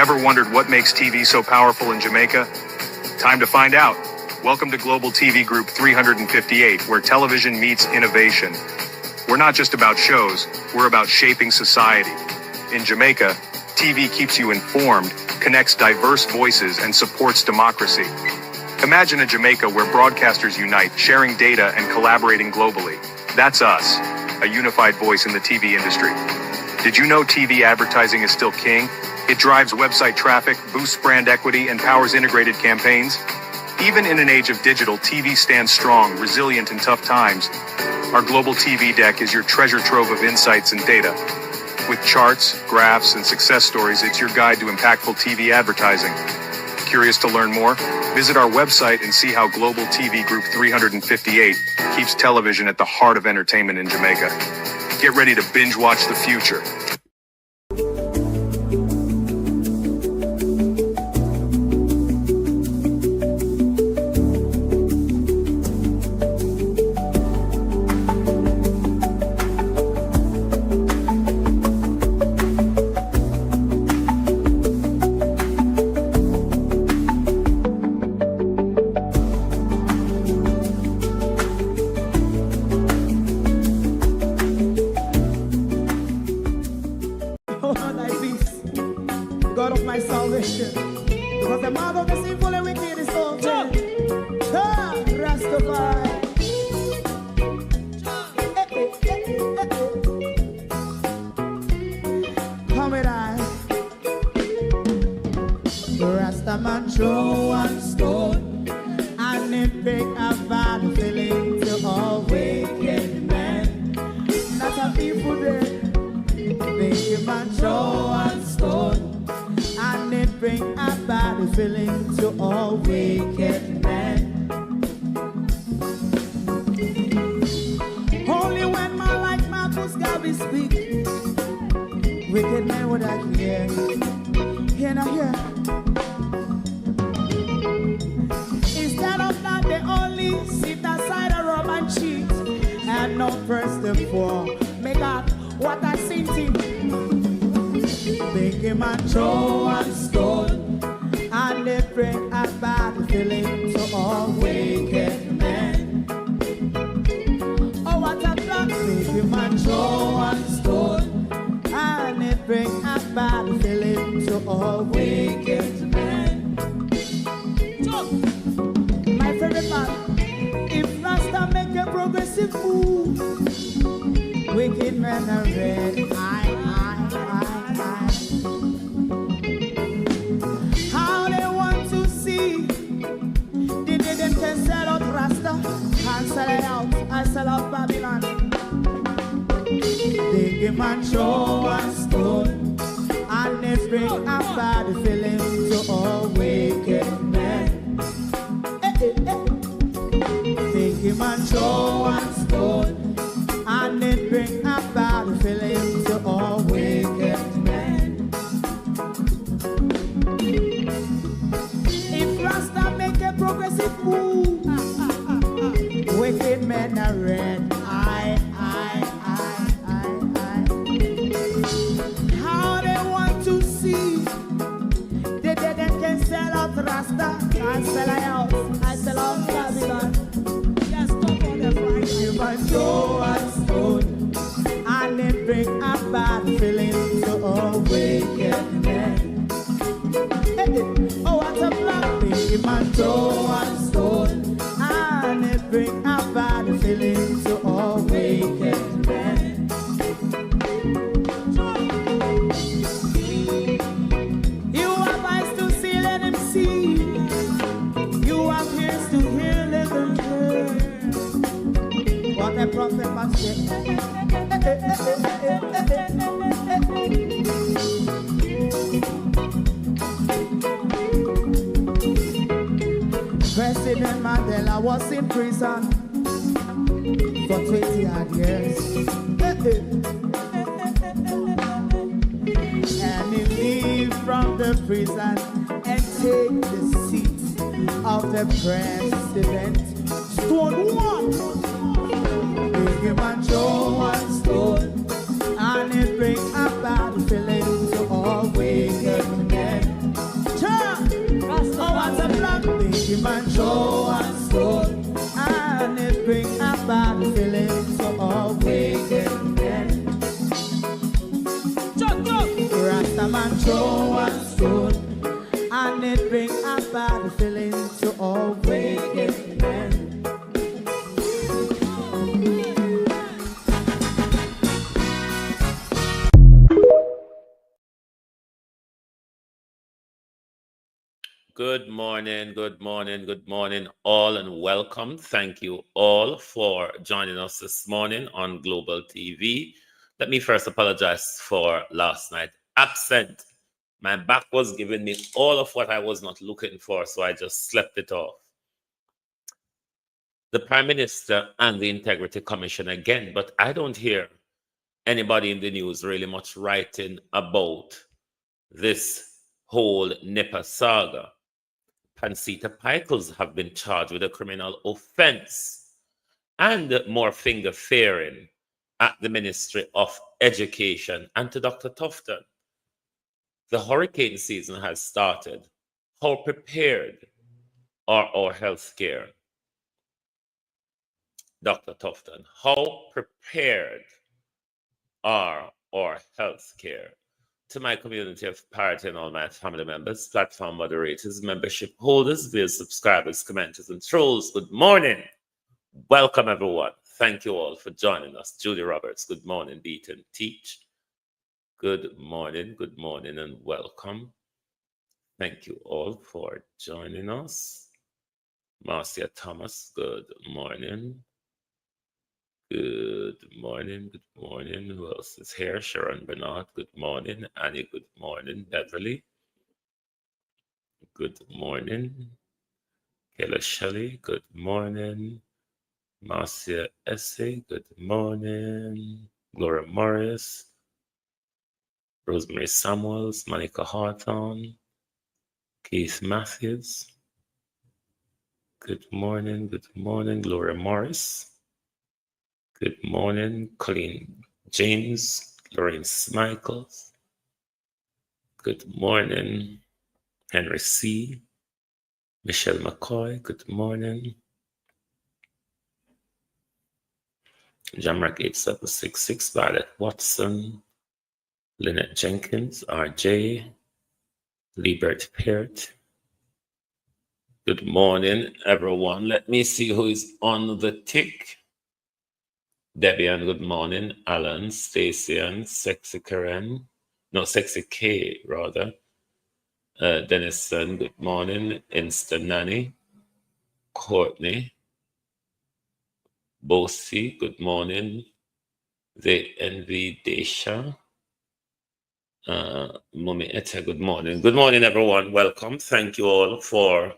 Ever wondered what makes TV so powerful in Jamaica? Time to find out. Welcome to Global TV Group 358, where television meets innovation. We're not just about shows, we're about shaping society. In Jamaica, TV keeps you informed, connects diverse voices, and supports democracy. Imagine a Jamaica where broadcasters unite, sharing data and collaborating globally. That's us, a unified voice in the TV industry. Did you know TV advertising is still king? It drives website traffic, boosts brand equity, and powers integrated campaigns. Even in an age of digital, TV stands strong, resilient in tough times. Our global TV deck is your treasure trove of insights and data. With charts, graphs, and success stories, it's your guide to impactful TV advertising. Curious to learn more? Visit our website and see how Global TV Group 358 keeps television at the heart of entertainment in Jamaica. Get ready to binge watch the future. God of my salvation, because the mouth of the sinful and wicked is open. Rastafari. Come with I. Rastaman throw one stone, and it bring a bad feeling to all wicked men. Not a people there. Make man throw one stone, and it bring a bad feeling to all wicked men. Only when man like Marcus Garvey speak, wicked men would I hear. Hear now hear. Instead of that, they only sit aside and rob and cheat, and not first and four. Make out what I seen to make him a throw one stone, and they bring a bad feeling to all wicked men. Oh, what a plan! Make him a throw one stone, and they bring a bad feeling to all wicked men. My favorite part, if Rasta make a progressive move, wicked men are red. How they want to see the day them can sell out Rasta and sell it out. I sell out Babylon. They give man throw one stone, and they bring a bad feeling to all wicked men. They give man throw one stone, and it bring a bad feeling to all wicked men. If Rasta make a progressive move, wicked men are red. How they want to see the dead and can sell out Rasta and sell out. I sell out Babylon. Yes, stop on the price. You must throw a stone, and it bring a bad feeling to all wicked men. Oh, what a plan! You must throw a stone, and it bring a bad feeling to all wicked men. You have eyes to see, let him see. You have ears to hear, let them hear. What a prophet must say. President Mandela was in prison for 20 odd years. And he leave from the prison and take the seat of the president. Stone one. Big him and throw one stone, and it bring a bad feeling to all wicked men. a man throw one stone, and it bring a bad feeling to all wicked men. Good morning, good morning, good morning, all, and welcome. Thank you all for joining us this morning on Global TV. Let me first apologize for last night. Absent. My back was giving me all of what I was not looking for, so I just slept it off. The Prime Minister and the Integrity Commission again, but I don't hear anybody in the news really much writing about this whole NEPA saga. Pansita Pickles have been charged with a criminal offense and more finger fearing at the Ministry of Education and to Dr. Tufton. The hurricane season has started. How prepared are our healthcare? Dr. Tufton, how prepared are our healthcare? To my community of parity and all my family members, platform moderators, membership holders, viewers, subscribers, commenters, and trolls, good morning. Welcome, everyone. Thank you all for joining us. Julie Roberts, good morning. Beaton Teach, good morning, and welcome. Thank you all for joining us. Marcia Thomas, good morning. Good morning, good morning. Who else is here? Sharon Bernard, good morning. Annie, good morning. Beverly, good morning. Kayla Shelley, good morning. Marcia Essay, good morning. Gloria Morris, Rosemary Samuels, Monica Hawthorne, Keith Matthews, good morning. Gloria Morris, good morning. Colleen James, Lawrence Michaels, good morning. Henry C., Michelle McCoy, good morning. Jamrak 8766, Violet Watson, Lynette Jenkins, RJ, Liebert Peart. Good morning, everyone. Let me see who is on the tick. Debian, good morning. Alan, Stacey, Sexy Karen. No, Sexy K, rather. Denison, good morning. Insta Nanny. Courtney. Bosi, good morning. The Envy Desha. Mumi Etta, good morning. Good morning, everyone. Welcome. Thank you all for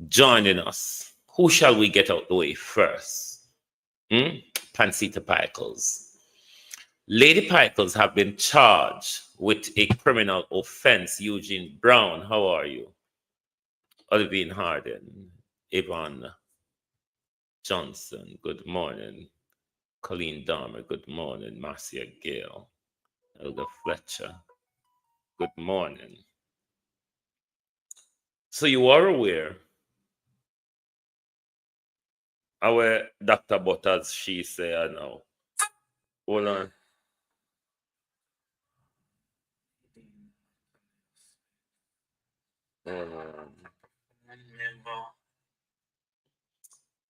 joining us. Who shall we get out the way first? Pansita Pickles. Lady Pickles have been charged with a criminal offense. Eugene Brown, how are you? Olivine Harden, Yvonne Johnson, good morning. Colleen Dahmer, good morning. Marcia Gale, Elga Fletcher, good morning. So you are aware our Dr. Butters, she say, I know. Hold on.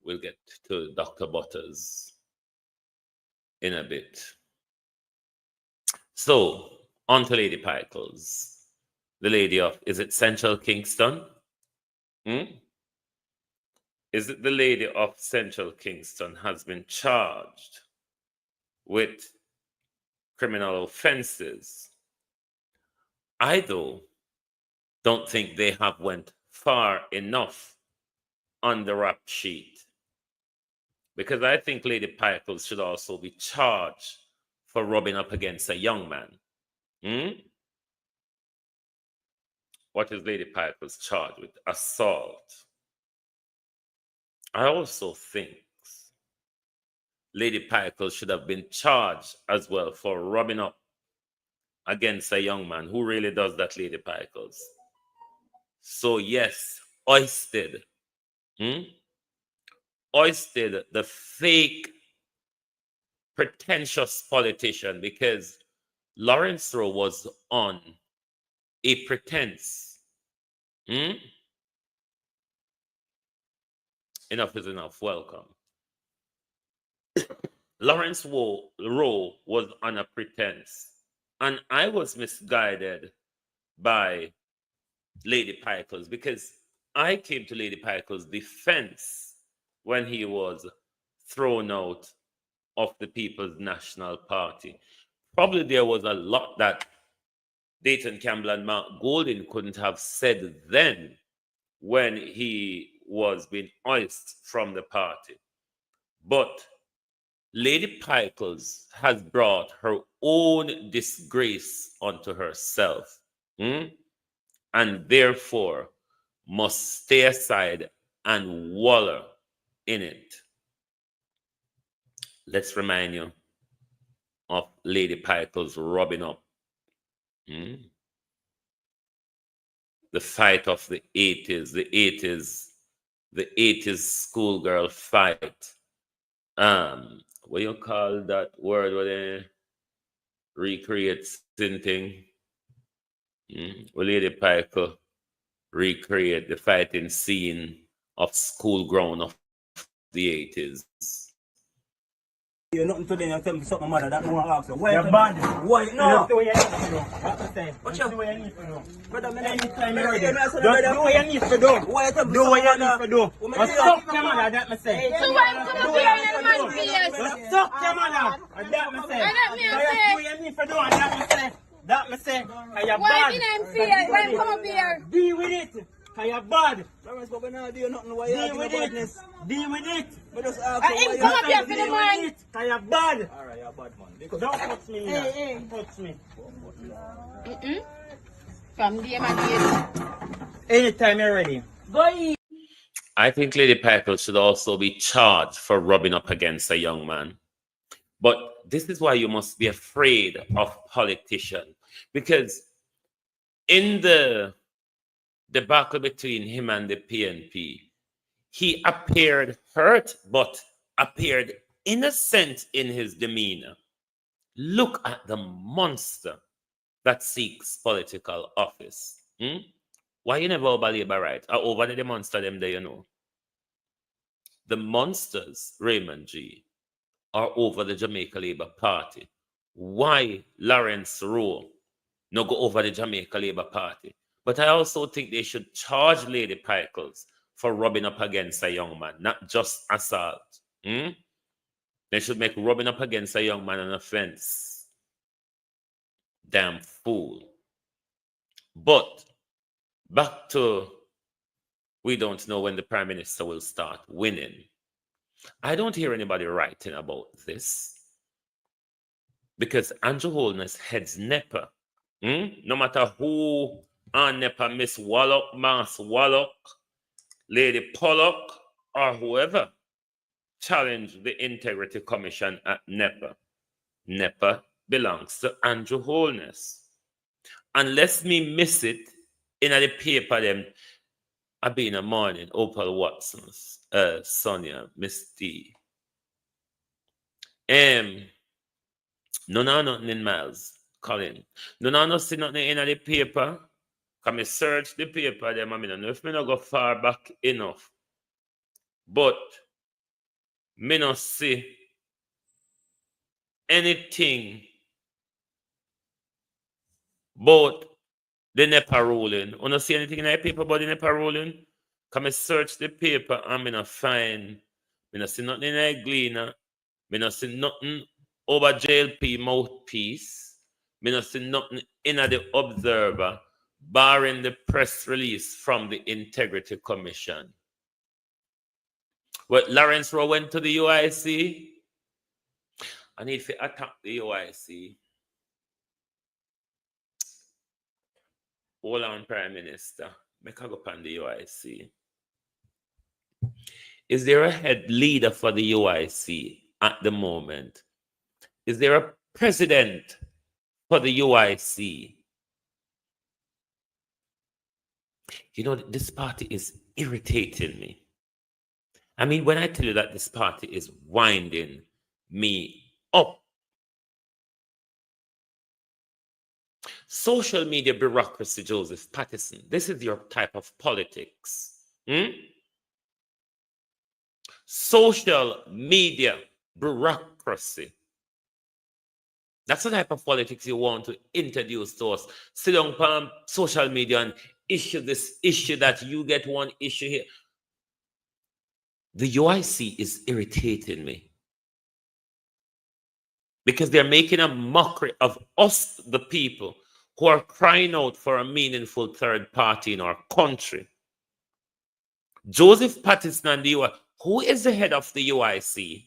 We'll get to Dr. Butters in a bit. So, on to Lady Pickles. The lady of, is it Central Kingston? Is it the lady of Central Kingston has been charged with criminal offenses? I, though, don't think they have went far enough on the rap sheet, because I think Lady Pickles should also be charged for rubbing up against a young man. What is Lady Pickles charged with? Assault. I also think Lady Pickles should have been charged as well for rubbing up against a young man. Who really does that, Lady Pickles? So yes, oisted the fake pretentious politician, because Lawrence Rowe was on a pretense. Enough is enough. Welcome. Lawrence Rowe was on a pretense, and I was misguided by Lady Pikel's because I came to Lady Pikel's defense when he was thrown out of the People's National Party. Probably there was a lot that Dayton Campbell and Mark Golding couldn't have said then when he was being ousted from the party. But Lady Pikel's has brought her own disgrace onto herself, and therefore must stay aside and wallow in it. Let's remind you of Lady Pikel's rubbing up. The fight of the 80s, the 80s schoolgirl fight. What you call that word where they recreate thing? Well, Lady Pikel recreate the fighting scene of school ground of the 80s. You're nothing to them, you tell me something, mother, that no one asks you. Why you're bad? Why? No. Do what you need to do. What you say? What you do what you need to do. Brother, anytime you're ready. Just do what you need to do. Why you tell me? Do what you need to do. But suck your mother, that me say. So why you come up here and man PS? Suck your mother, that me say. And that me So you do what you need to do, and that me say. That me say. And you're Why bad. did I fear? Why you come up here? Deal with it. Cause you're bad. Lawrence, but we not do nothing. Why you deal with it? Deal with it. But just ask him come up here for the man. Cause you're bad. Alright, you're bad, man. Because don't touch me. Hey. Don't touch me. From the man. Anytime you're ready. Go eat. I think Lady Pikel should also be charged for rubbing up against a young man. But this is why you must be afraid of politicians. Because in the debacle between him and the PNP, he appeared hurt, but appeared innocent in his demeanor. Look at the monster that seeks political office. Why you never over labor right? Or over the monster them there, you know? The monsters, Raymond G., are over the Jamaica Labour Party. Why Lawrence Rowe no go over the Jamaica Labour Party? But I also think they should charge Lady Pikel's for rubbing up against a young man, not just assault. They should make rubbing up against a young man an offense. Damn fool. But back to, we don't know when the Prime Minister will start winning. I don't hear anybody writing about this because Andrew Holness heads NEPA. No matter who on NEPA, Miss Wallach, Mass Wallach, Lady Pollock, or whoever challenge the Integrity Commission at NEPA. NEPA belongs to Andrew Holness. Unless me miss it in the paper, them I've been in the morning, Opal Watson's, Sonia, Miss T. No, nothing in Miles, Colin. No, see nothing in the paper. Come search the paper, them, I don't know if me not go far back enough. But me not see anything about the NEPA ruling. You not see anything in the paper about the NEPA ruling? Come and search the paper and me not find. Me not see nothing in the Gleaner. Me not see nothing over JLP mouthpiece. Me not see nothing in the Observer, barring the press release from the Integrity Commission. What Lawrence Rowe went to the UIC? I need to attack the UIC. Hold on, Prime Minister. Make a go on the UIC. Is there a head leader for the UIC at the moment? Is there a president for the UIC? You know, this party is irritating me. I mean, when I tell you that this party is winding me up, Social media bureaucracy, Joseph Patterson. This is your type of politics. Social media bureaucracy. That's the type of politics you want to introduce to us. Sit down on social media and issue this issue that you get one issue here. The UIC is irritating me because they're making a mockery of us, the people, who are crying out for a meaningful third party in our country. Joseph Patterson and the UIC, who is the head of the UIC?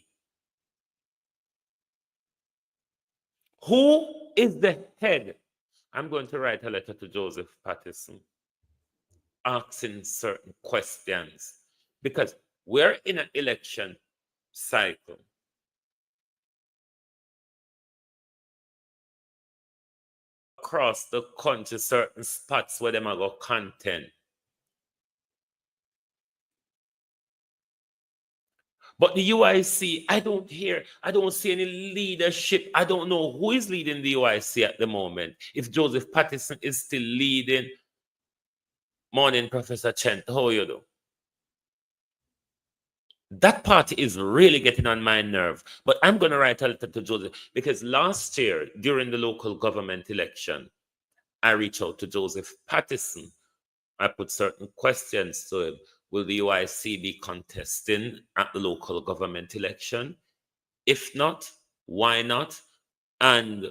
Who is the head? I'm going to write a letter to Joseph Patterson asking certain questions because we're in an election cycle. Across the country, certain spots where them are got content. But the UIC, I don't see any leadership. I don't know who is leading the UIC at the moment. If Joseph Patterson is still leading. Morning, Professor Chent. How are you doing? That party is really getting on my nerve. But I'm going to write a letter to Joseph because last year, during the local government election, I reached out to Joseph Patterson. I put certain questions to him. Will the UIC be contesting at the local government election? If not, why not? And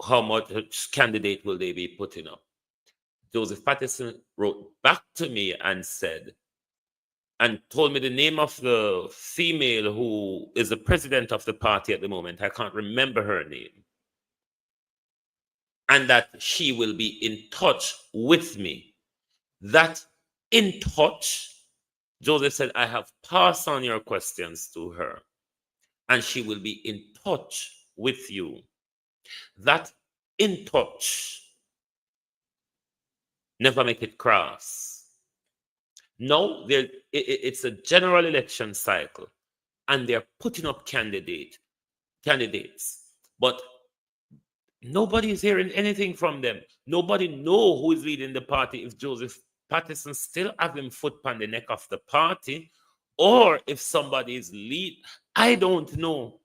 how much candidate will they be putting up? Joseph Patterson wrote back to me and said, and told me the name of the female who is the president of the party at the moment. I can't remember her name. And that she will be in touch with me. That in touch, Joseph said, I have passed on your questions to her, and she will be in touch with you. That in touch, never make it cross. No, it's a general election cycle, and they're putting up candidates, but nobody is hearing anything from them. Nobody know who is leading the party. If Joseph Patterson still have him foot on the neck of the party, or if somebody is lead, I don't know.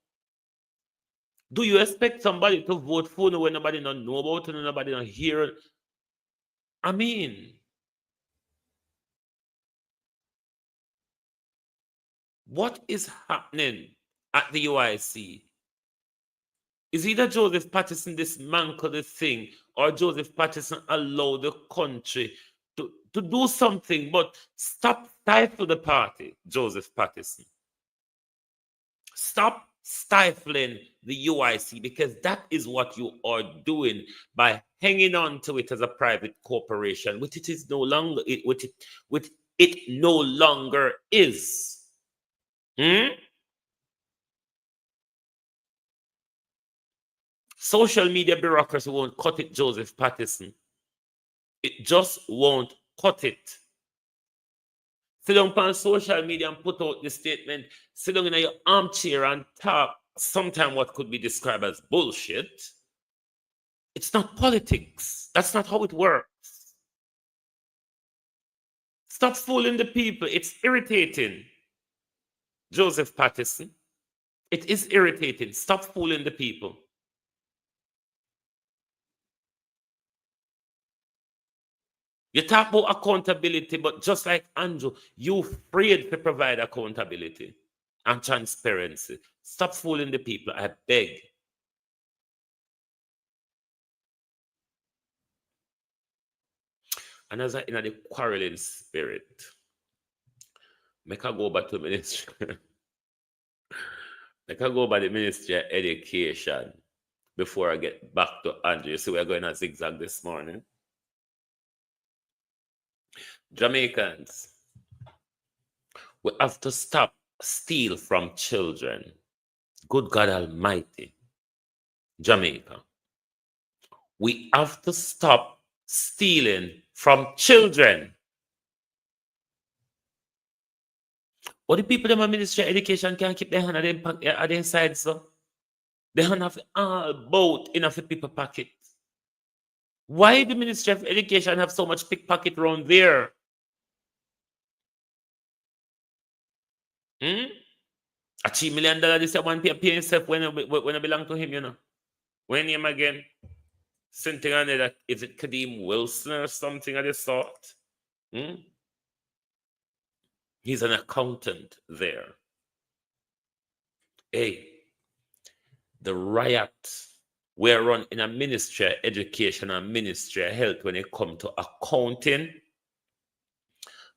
Do you expect somebody to vote for you when nobody don't know about it, nobody don't hear it? I mean, what is happening at the UIC? Is either Joseph Patterson dismantle the thing, or Joseph Patterson allow the country to do something, but stop stifling the party, Joseph Patterson. Stop stifling the UIC, because that is what you are doing by hanging on to it as a private corporation, which it is no longer. Which it no longer is. Social media bureaucracy won't cut it, Joseph Patterson. It just won't cut it. Sit down on social media and put out the statement. Sit down in your armchair and talk sometimes what could be described as bullshit. It's not politics. That's not how it works. Stop fooling the people. It's irritating, Joseph Patterson. It is irritating. Stop fooling the people. You talk about accountability, but just like Andrew, you're afraid to provide accountability and transparency. Stop fooling the people, I beg. And as I in the quarreling spirit, make I go back to ministry. Make I go by the Ministry of Education before I get back to Andrew. You see, we're going a zigzag this morning. Jamaicans, we have to stop steal from children. Good God Almighty. Jamaica, we have to stop stealing from children. What the people in my Ministry of Education can't keep their hand at their side, so they don't have all boat enough people pocket. Why the Ministry of Education have so much pickpocket around there? A $3 million this one pay himself when it belong to him, you know. When him again, something on it, is it Kadeem Wilson or something of the sort? He's an accountant there. Hey, the riot we're run in a Ministry of Education and Ministry of Health when it comes to accounting,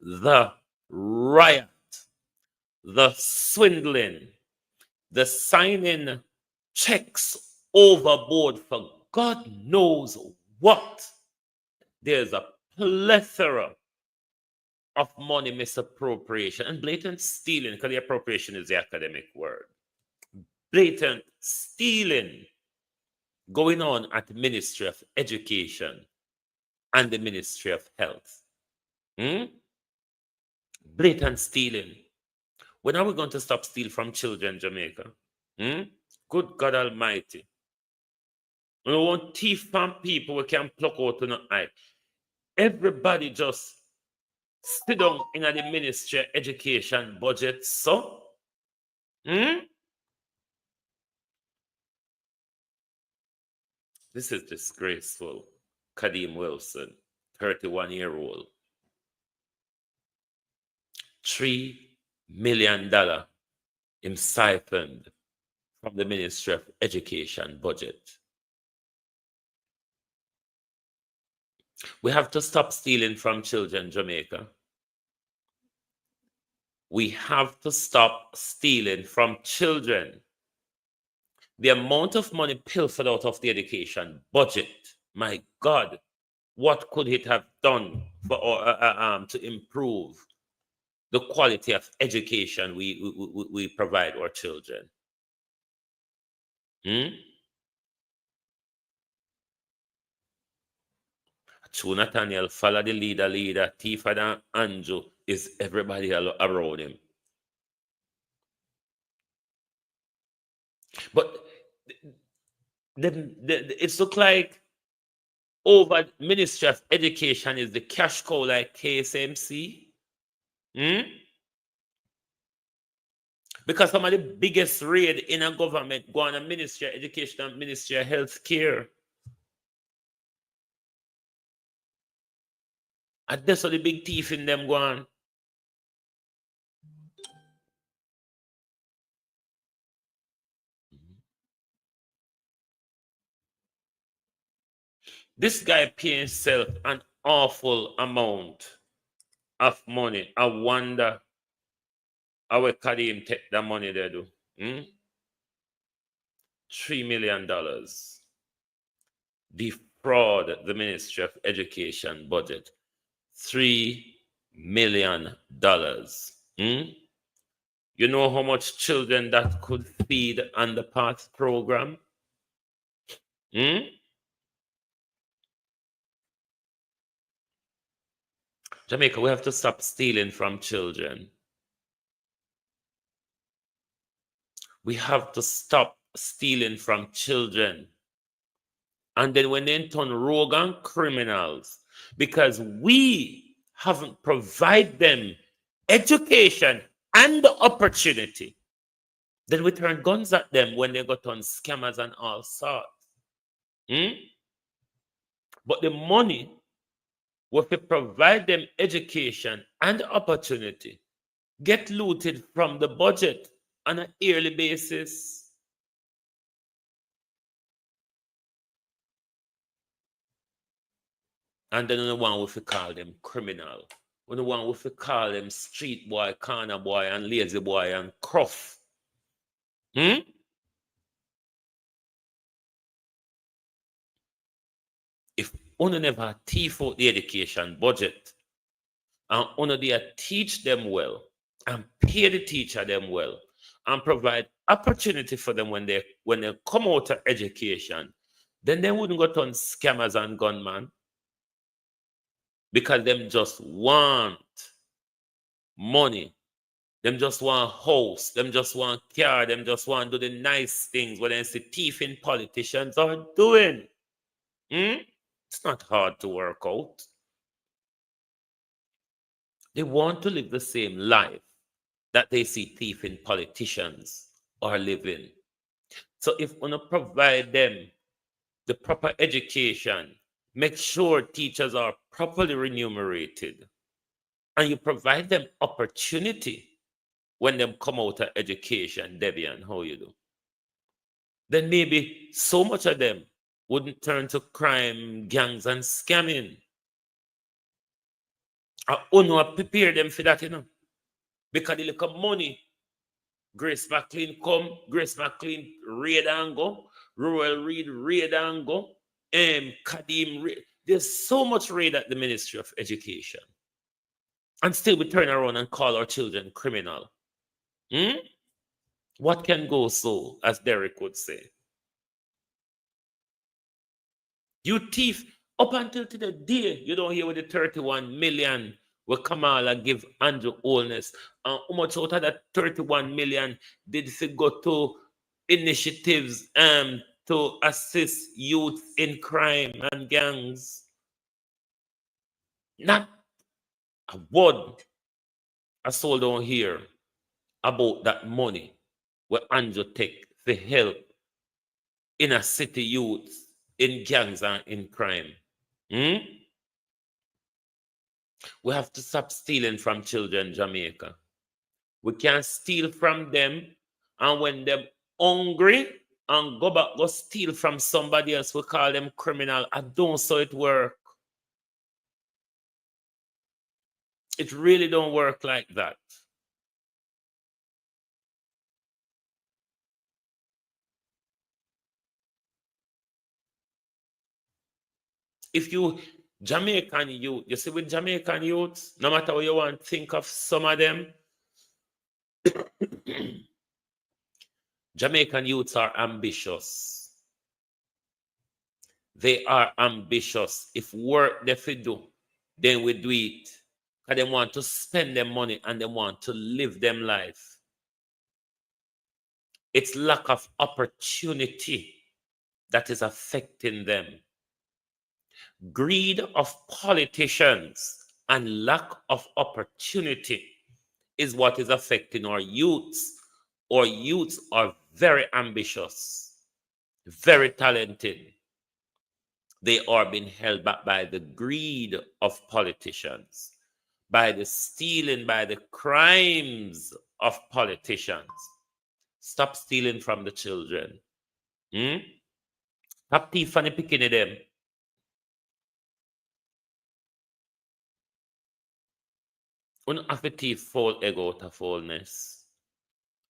the riot, the swindling, the signing checks overboard for God knows what. There's a plethora of money misappropriation and blatant stealing, because the appropriation is the academic word. Blatant stealing going on at the Ministry of Education and the Ministry of Health. Blatant stealing. When are we going to stop stealing from children, Jamaica? Good God Almighty. We don't want thief from people we can pluck out in the eye. Everybody just sit down in the Ministry of Education budget, so? This is disgraceful. Kadeem Wilson, 31-year-old. $3 million in siphoned from the Ministry of Education budget. We have to stop stealing from children, Jamaica. We have to stop stealing from children. The amount of money pilfered out of the education budget, my God, what could it have done for to improve the quality of education we provide our children? True, Nathaniel, follow the leader. Tifa and Andrew is everybody around him. But it's look like over Ministry of Education is the cash cow like KSMC. Because some of the biggest raid in a government go on a Ministry of Education and Ministry of Health Care. And that's what the big thief in them go on. This guy pay himself an awful amount of money. I wonder how Kadeem take the money they do. $3 million. Defraud the Ministry of Education budget. $3 million. You know how much children that could feed on the PATH program? Jamaica, we have to stop stealing from children. We have to stop stealing from children. And then when they turn rogue and criminals, because we haven't provided them education and opportunity, then we turn guns at them when they got on scammers and all sorts. But the money, we provide them education and opportunity, get looted from the budget on an yearly basis. And then the one we call them criminal. When the one we call them street boy, corner boy, and lazy boy, and cruff. If one never thief out the education budget, and one they teach them well, and pay the teacher them well, and provide opportunity for them when they come out of education, then they wouldn't go on scammers and gunmen. Because them just want money. Them just want house. Them just want car. Them just want to do the nice things what they see thieving politicians are doing. It's not hard to work out. They want to live the same life that they see thieving politicians are living. So if we don't provide them the proper education, make sure teachers are properly remunerated, and you provide them opportunity when they come out of education, Debian, how you do, then maybe so much of them wouldn't turn to crime, gangs, and scamming. I want to prepare them for that, because they look at money. Grace McLean come, Grace McLean raid and go, Royal Reed raid and go, Kadim raid. There's so much raid at the Ministry of Education. And still we turn around and call our children criminal. What can go so, as Derek would say? You thief, up until to the day, you don't hear with the 31 million where Kamala give Andrew Holness. How much out of that 31 million did he go to initiatives to assist youth in crime and gangs? Not a word I sold down here about that money where Andrew take for help inner city youth in gangs and in crime. We have to stop stealing from children, Jamaica. We can't steal from them, and when they're hungry and go back, go steal from somebody else, we call them criminal. I don't saw it work. It really don't work like that. If you Jamaican youth, you see with Jamaican youths, no matter what you want, think of some of them. Jamaican youths are ambitious. They are ambitious. If work they do, then we do it. Because they want to spend their money and they want to live them life. It's lack of opportunity that is affecting them. Greed of politicians and lack of opportunity is what is affecting our youths. Our youths are very ambitious, very talented. They are being held back by the greed of politicians, by the stealing, by the crimes of politicians. Stop stealing from the children. Stop thief and picking them. We don't have to thief full egg out of Holness.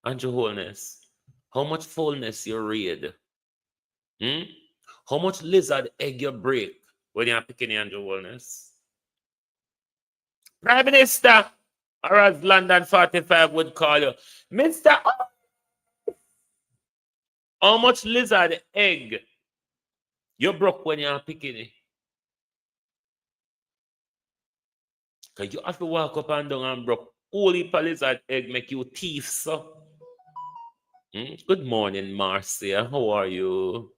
Andrew Holness, how much fullness you read? How much lizard egg you break when you're picking Andrew Holness? Prime Minister, or as London 45 would call you, Mr. How much lizard egg you broke when you're picking it? Because you have to walk up and down and broke all the lizard egg make you thief, so. Good morning, Marcia. How are you?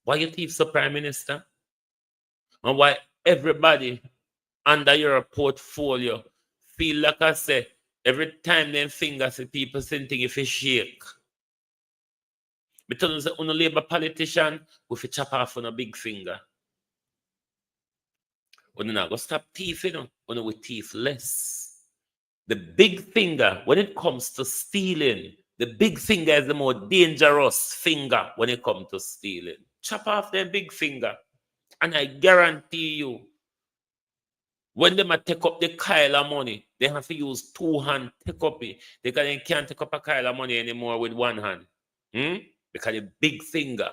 Why you thief, so, Prime Minister? And why everybody under your portfolio feel like I say, every time them fingers see people think if you shake. Because on a Labour politician, if you chop off on a big finger. When not go stop thieving, when we thief less. The big finger, when it comes to stealing, the big finger is the more dangerous finger when it comes to stealing. Chop off their big finger. And I guarantee you, when they might take up the Kyle of money, they have to use 2 hands take up it. Because they can't take up a Kyle of money anymore with 1 hand. Because the big finger,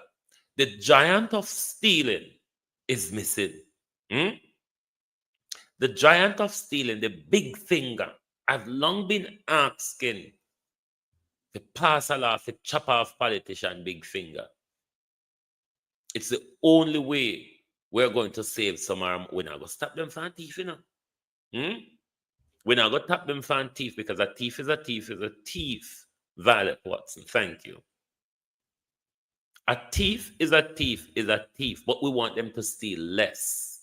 the giant of stealing is missing. The giant of stealing, the big finger, I've long been asking to pass a law to chop off politician big finger. It's the only way we're going to save some arm. We're not going to stop them from thief, We're not going to tap them from thief because a thief is a thief is a thief. Violet Watson, thank you. A thief is a thief is a thief, but we want them to steal less.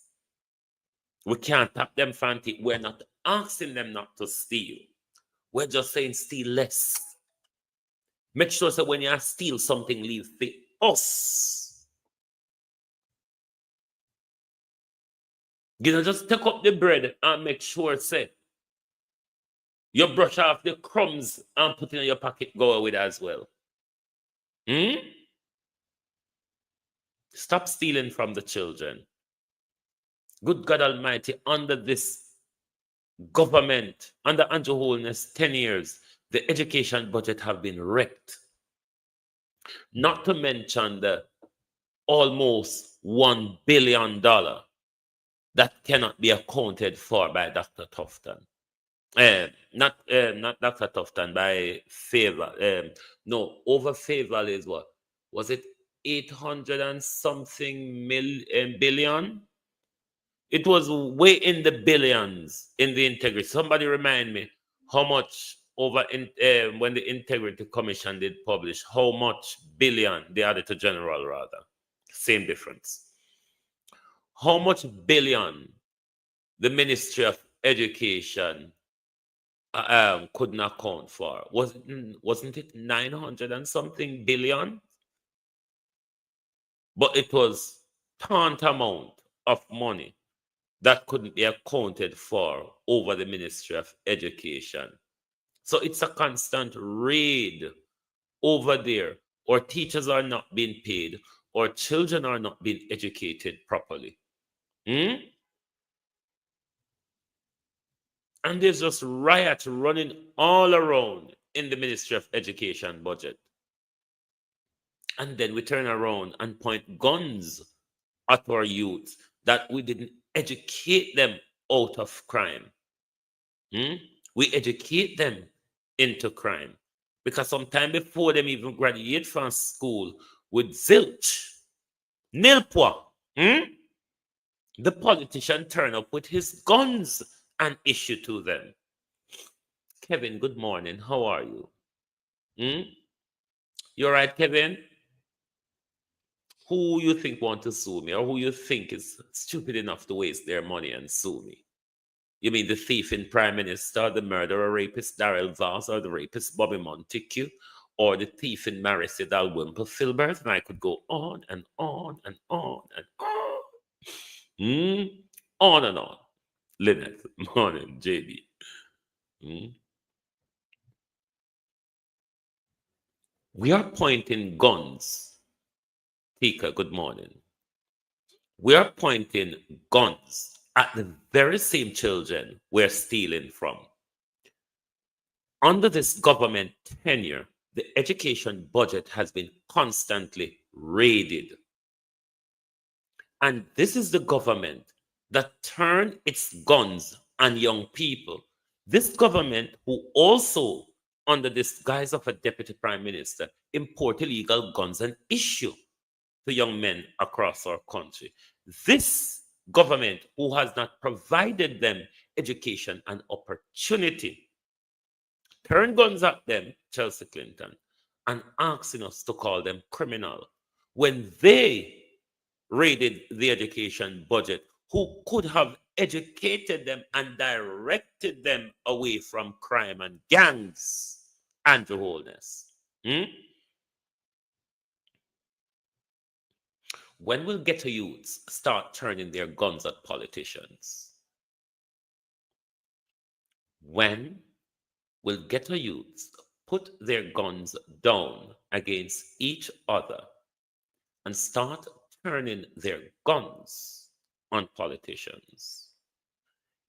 We can't stop them from thief. We're not asking them not to steal. We're just saying steal less. Make sure that when you steal something, leave the us. Just take up the bread and make sure, say, you brush off the crumbs and put it in your pocket, go with as well. Stop stealing from the children. Good God Almighty, under this government, under Andrew Holness 10 years, the education budget have been wrecked. Not to mention the almost $1 billion that cannot be accounted for by Dr. Tufton. Not Dr. Tufton, by Favor. No, over Favor is what? Was it 800 and something billion? It was way in the billions in the integrity. Somebody remind me how much over when the Integrity Commission did publish, how much billion, the Auditor General rather, same difference. How much billion the Ministry of Education couldn't account for? Wasn't it 900 and something billion? But it was tantamount of money that couldn't be accounted for over the Ministry of Education. So it's a constant raid over there. Or teachers are not being paid, or children are not being educated properly. And there's just riots running all around in the Ministry of Education budget. And then we turn around and point guns at our youth that we didn't educate them out of crime. We educate them into crime. Because sometime before them even graduate from school with zilch, nilpois, the politician turn up with his guns and issue to them. Kevin, good morning. How are you? You all right, Kevin? Who you think want to sue me, or who you think is stupid enough to waste their money and sue me? You mean the thief in Prime Minister, the murderer rapist Darrell Vaz, or the rapist Bobby Montague, or the thief in Marissa Dalwymple Filbert? And I could go on and on and on and on. On and on. Lynette, morning, JB. We are pointing guns. Tika, good morning. We are pointing guns at the very same children we're stealing from. Under this government tenure, the education budget has been constantly raided. And this is the government that turned its guns on young people. This government, who also, under this guise of a deputy prime minister, import illegal guns and issue to young men across our country. This government, who has not provided them education and opportunity, turn guns at them, Chelsea Clinton, and asking us to call them criminal when they raided the education budget, who could have educated them and directed them away from crime and gangs. Andrew Holness. When will ghetto youths start turning their guns at politicians? When will ghetto youths put their guns down against each other and start turning their guns on politicians?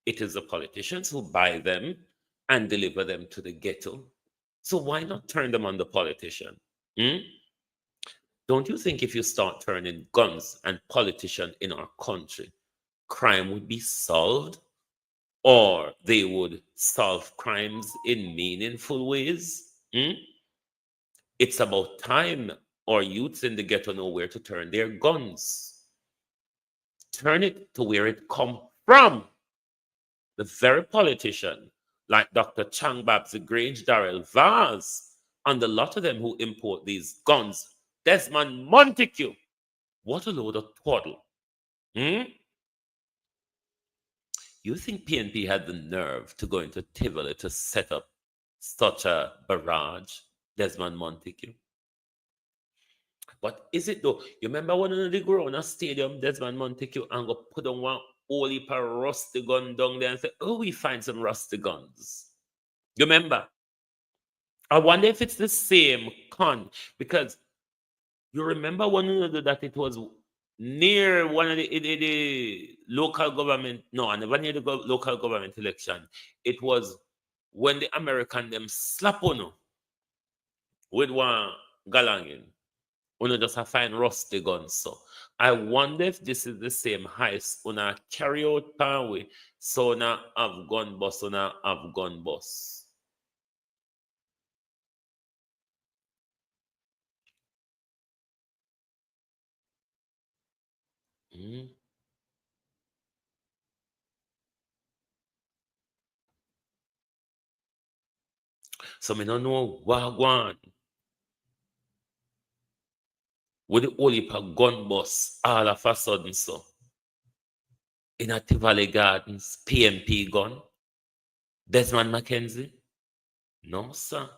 It is the politicians who buy them and deliver them to the ghetto. So why not turn them on the politician? Don't you think if you start turning guns and politicians in our country, crime would be solved? Or they would solve crimes in meaningful ways? It's about time our youths in the ghetto know where to turn their guns. Turn it to where it come from. The very politician, like Dr. Chang Babs Grange, Darrell Vaz, and a lot of them who import these guns Desmond Montague. What a load of twaddle. Hmm? You think PNP had the nerve to go into Tivoli to set up such a barrage, Desmond Montague? But is it though? You remember when they grow in a stadium, Desmond Montague, and go put on one whole heap of rusty gun down there and say, oh, we find some rusty guns. You remember? I wonder if it's the same con, because you remember one another that it was near one of the local government, no, and never near the local government election. It was when the American them slap on you with one galangin. Uno just a find rusty guns. So I wonder if this is the same heist una carry out pan way. So na have gun bus, una have gun bus. Mm. So me don't know what one. With the only gun bus all of a sudden so. In a Tivoli Gardens, PMP gun. Desmond Mackenzie? No, sir.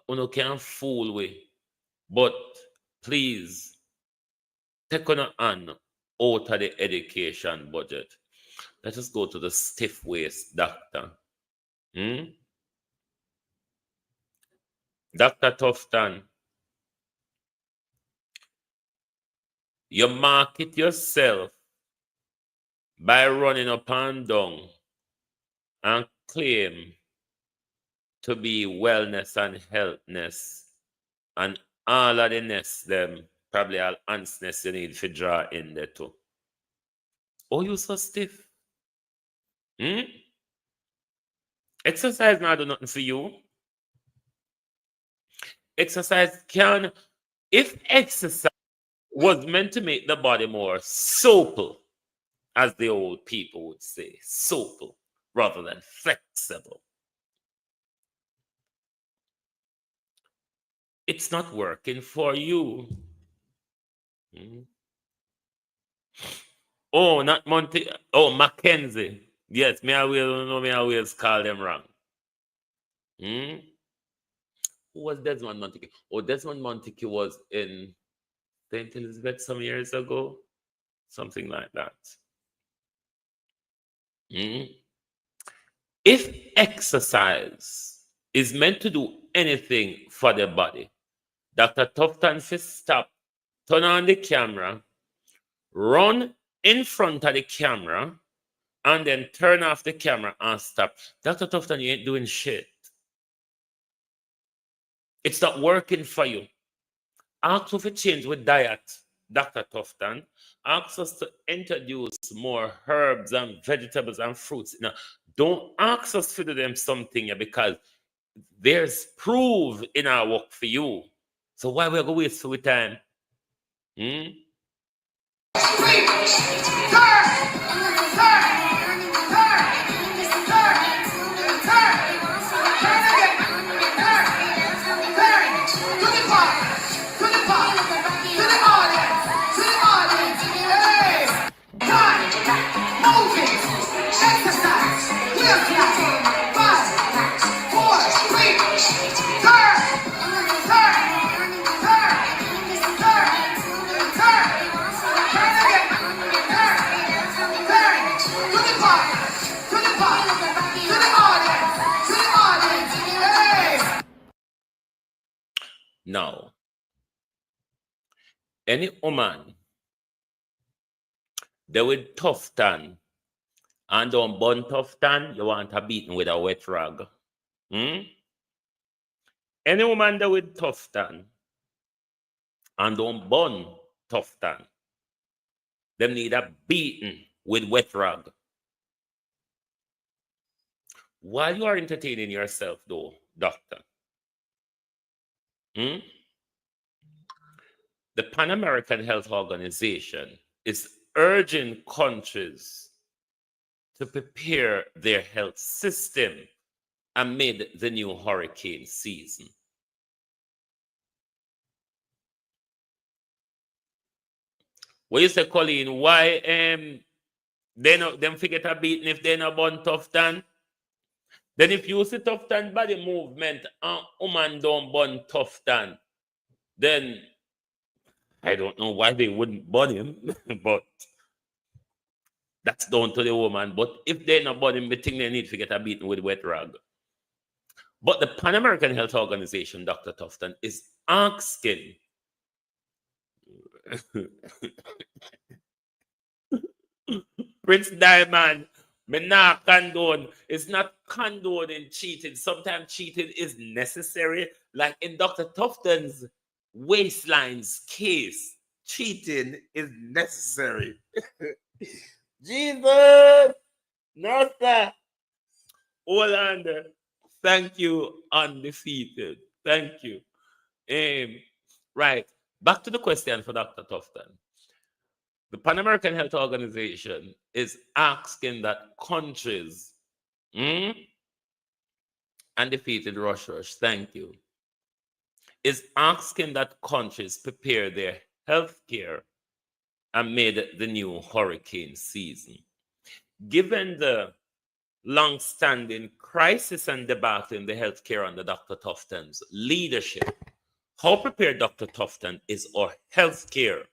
Uno can't fool with. But please, take on a hand out of the education budget. Let us go to the stiff waist doctor. Hmm? Dr. Tufton, you market yourself by running up and down and claim to be wellness and healthness and all of the nest them probably all ants you need to draw in there too. Oh, you so stiff? Hmm? Exercise not do nothing for you. Exercise can, if exercise was meant to make the body more supple, as the old people would say, supple rather than flexible, it's not working for you. Hmm? Oh, not Monty. Oh, Mackenzie. Yes, me always call them wrong. Hmm? Who was Desmond Montague? Oh, Desmond Montague was in St. Elizabeth some years ago. Something like that. Hmm? If exercise is meant to do anything for the body, Dr. Tufton should stop, turn on the camera, run in front of the camera, and then turn off the camera and stop. Dr. Tufton, you ain't doing shit. It's not working for you. Ask us to change with diet, Dr. Tufton. Ask us to introduce more herbs and vegetables and fruits. Now, don't ask us to do them something because there's proof in our work for you. So why we going to waste our time? Hmm? Now, any woman they with Tufton and don't burn Tufton, you want to beaten with a wet rag. Hmm? Any woman that with Tufton and don't burn Tufton, them need a beaten with wet rag. While you are entertaining yourself, though, doctor, the Pan American Health Organization is urging countries to prepare their health system amid the new hurricane season. What you say, Colleen? Why they not them forget a beating if they not born tough tan? Then if you see tough tan body movement and woman don't born tough tan, then I don't know why they wouldn't burn him, but that's down to the woman. But if they not burn him, they think they need to get a beating with wet rag. But the Pan American Health Organization, Dr. Tufton, is asking Prince Diamond, me not condone. It's not condoning cheating. Sometimes cheating is necessary. Like in Dr. Tufton's waistlines case, cheating is necessary. Jesus! No, sir. Hold on there. Thank you, undefeated. Thank you. Right. Back to the question for Dr. Tufton. The Pan American Health Organization is asking that countries, undefeated Rush, thank you, is asking that countries prepare their health care amid the new hurricane season. Given the long-standing crisis and debacle in the healthcare under Dr. Tufton's leadership, how prepared, Dr. Tufton, is our healthcare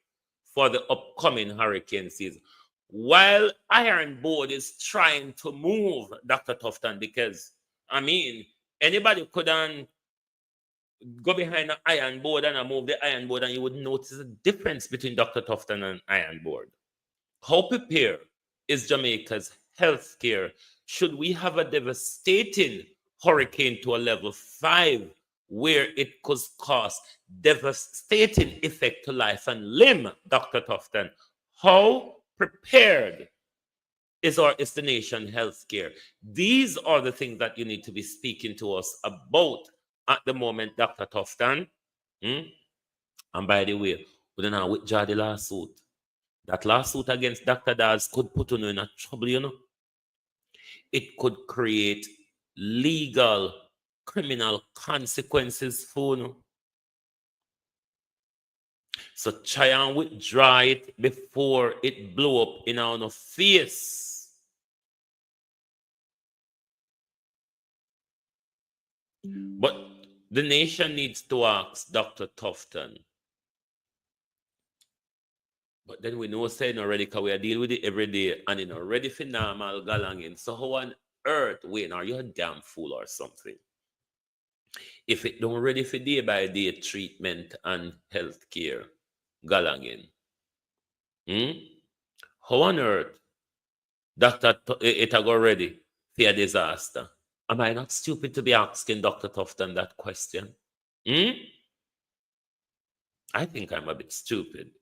for the upcoming hurricane season? While Iron Board is trying to move, Dr. Tufton, because, I mean, anybody could go behind the Iron Board and move the Iron Board and you would notice a difference between Dr. Tufton and Iron Board. How prepared is Jamaica's healthcare should we have a devastating hurricane to a level 5 where it could cause devastating effect to life and limb, Dr. Tufton? How prepared is the nation healthcare? These are the things that you need to be speaking to us about at the moment, Dr. Tufton. And by the way, we don't know withdraw the lawsuit. That lawsuit against Dr. Daz could put you in a trouble, you know. It could create legal, criminal consequences for you. So try and withdraw it before it blow up in our face. But the nation needs to ask Dr. Tufton. But then we know saying already because we are dealing with it every day and it's already for normal galanging. So how on earth, Wayne, are you a damn fool or something? If it don't ready for day by day treatment and health care, galanging. How on earth, Dr. It go ready for a disaster? Am I not stupid to be asking Dr. Tufton that question? I think I'm a bit stupid.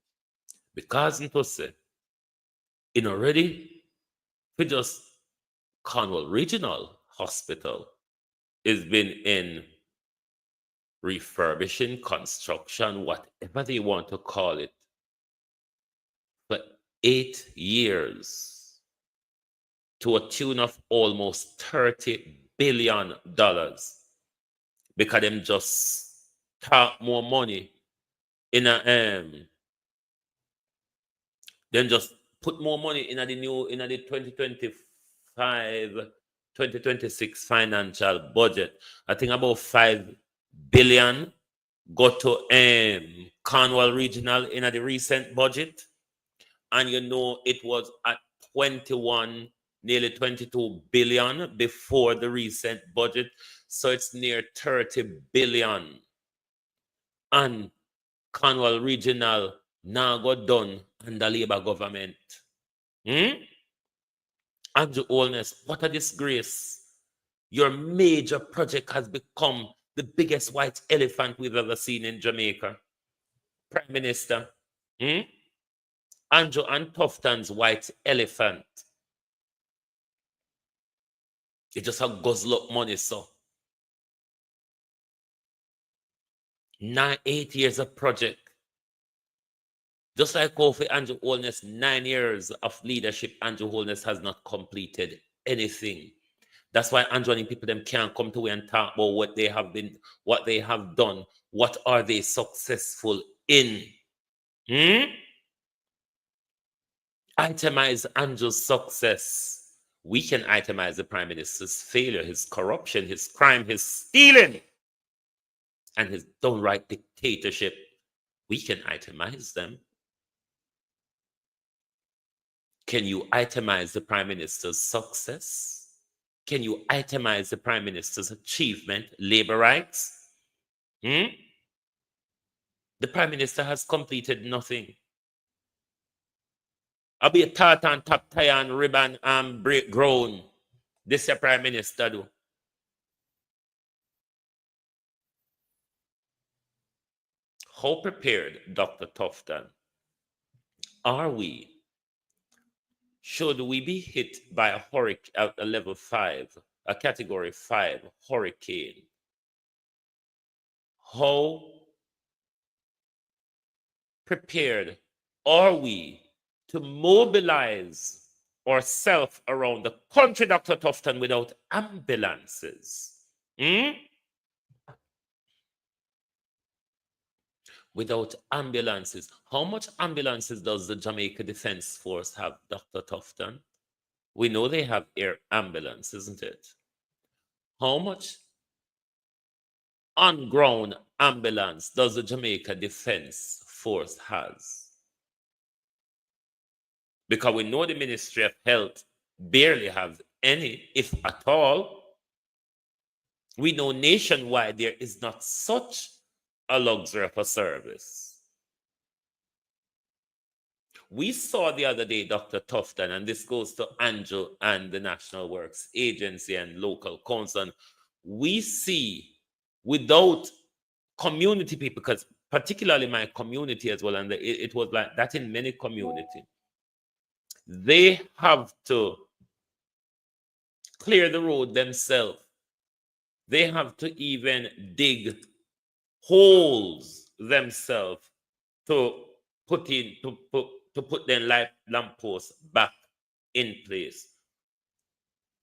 Because it was already for just Cornwall Regional Hospital has been in refurbishing, construction, whatever they want to call it, for 8 years to a tune of almost $30 billion because them just talk more money in a then just put more money in the 2025-2026 financial budget. I think about $5 billion go to Cornwall Regional in the recent budget. And you know it was at 21, nearly 22 billion before the recent budget. So it's near 30 billion. And Cornwall Regional now got done under Labour government. Andrew Holness, what a disgrace. Your major project has become the biggest white elephant we've ever seen in Jamaica. Prime Minister. Andrew and Tufton's white elephant. It just a guzzle up money, so. 8 years of project. Just like Kofi Andrew Holness, 9 years of leadership, Andrew Holness has not completed anything. That's why Andrew and people them can't come to me and talk about what they have been, what they have done, what are they successful in. Itemize Andrew's success. We can itemize the Prime Minister's failure, his corruption, his crime, his stealing, and his downright dictatorship. We can itemize them. Can you itemize the Prime Minister's success? Can you itemize the Prime Minister's achievement, labor rights? The Prime Minister has completed nothing. I'll be a tartan, top tie and ribbon and break grown. This your Prime Minister do. How prepared, Dr. Tufton, are we? Should we be hit by a hurricane at a level 5, a category 5 hurricane? How prepared are we to mobilize ourselves around the country, Dr. Tufton, without ambulances? Without ambulances. How much ambulances does the Jamaica Defense Force have, Dr. Tufton? We know they have air ambulance, isn't it? How much on-ground ambulance does the Jamaica Defense Force has? Because we know the Ministry of Health barely have any, if at all. We know nationwide there is not such a luxury of a service. We saw the other day, Dr. Tufton, and this goes to Andrew and the National Works Agency and local council. We see without community people, because particularly my community as well, and it was like that in many communities, they have to clear the road themselves. They have to even dig holes themselves to put their lamp posts back in place.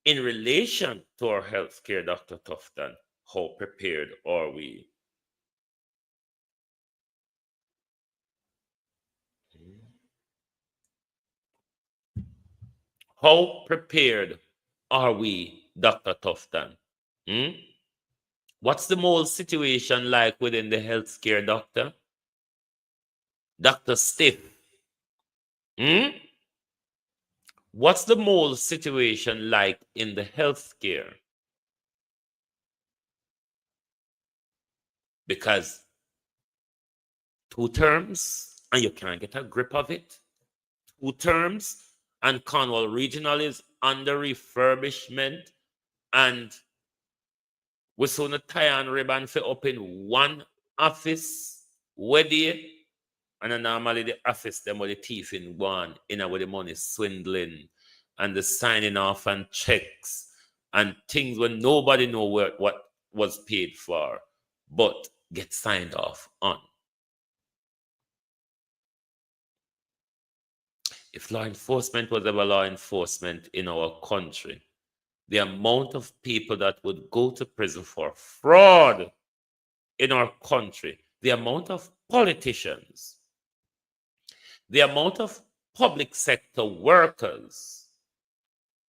In relation to our healthcare, Dr. Tufton, how prepared are we? How prepared are we, Dr. Tufton? What's the mold situation like within the healthcare, doctor? Dr. Stiff. What's the mold situation like in the healthcare? Because 2 terms and you can't get a grip of it. 2 terms and Cornwall Regional is under refurbishment, and we saw the tie and ribbon for up in one office where they, and normally the office them with the thief in one, where the money swindling and the signing off and checks and things when nobody know what was paid for, but get signed off on. If law enforcement was ever law enforcement in our country, the amount of people that would go to prison for fraud in our country, the amount of politicians, the amount of public sector workers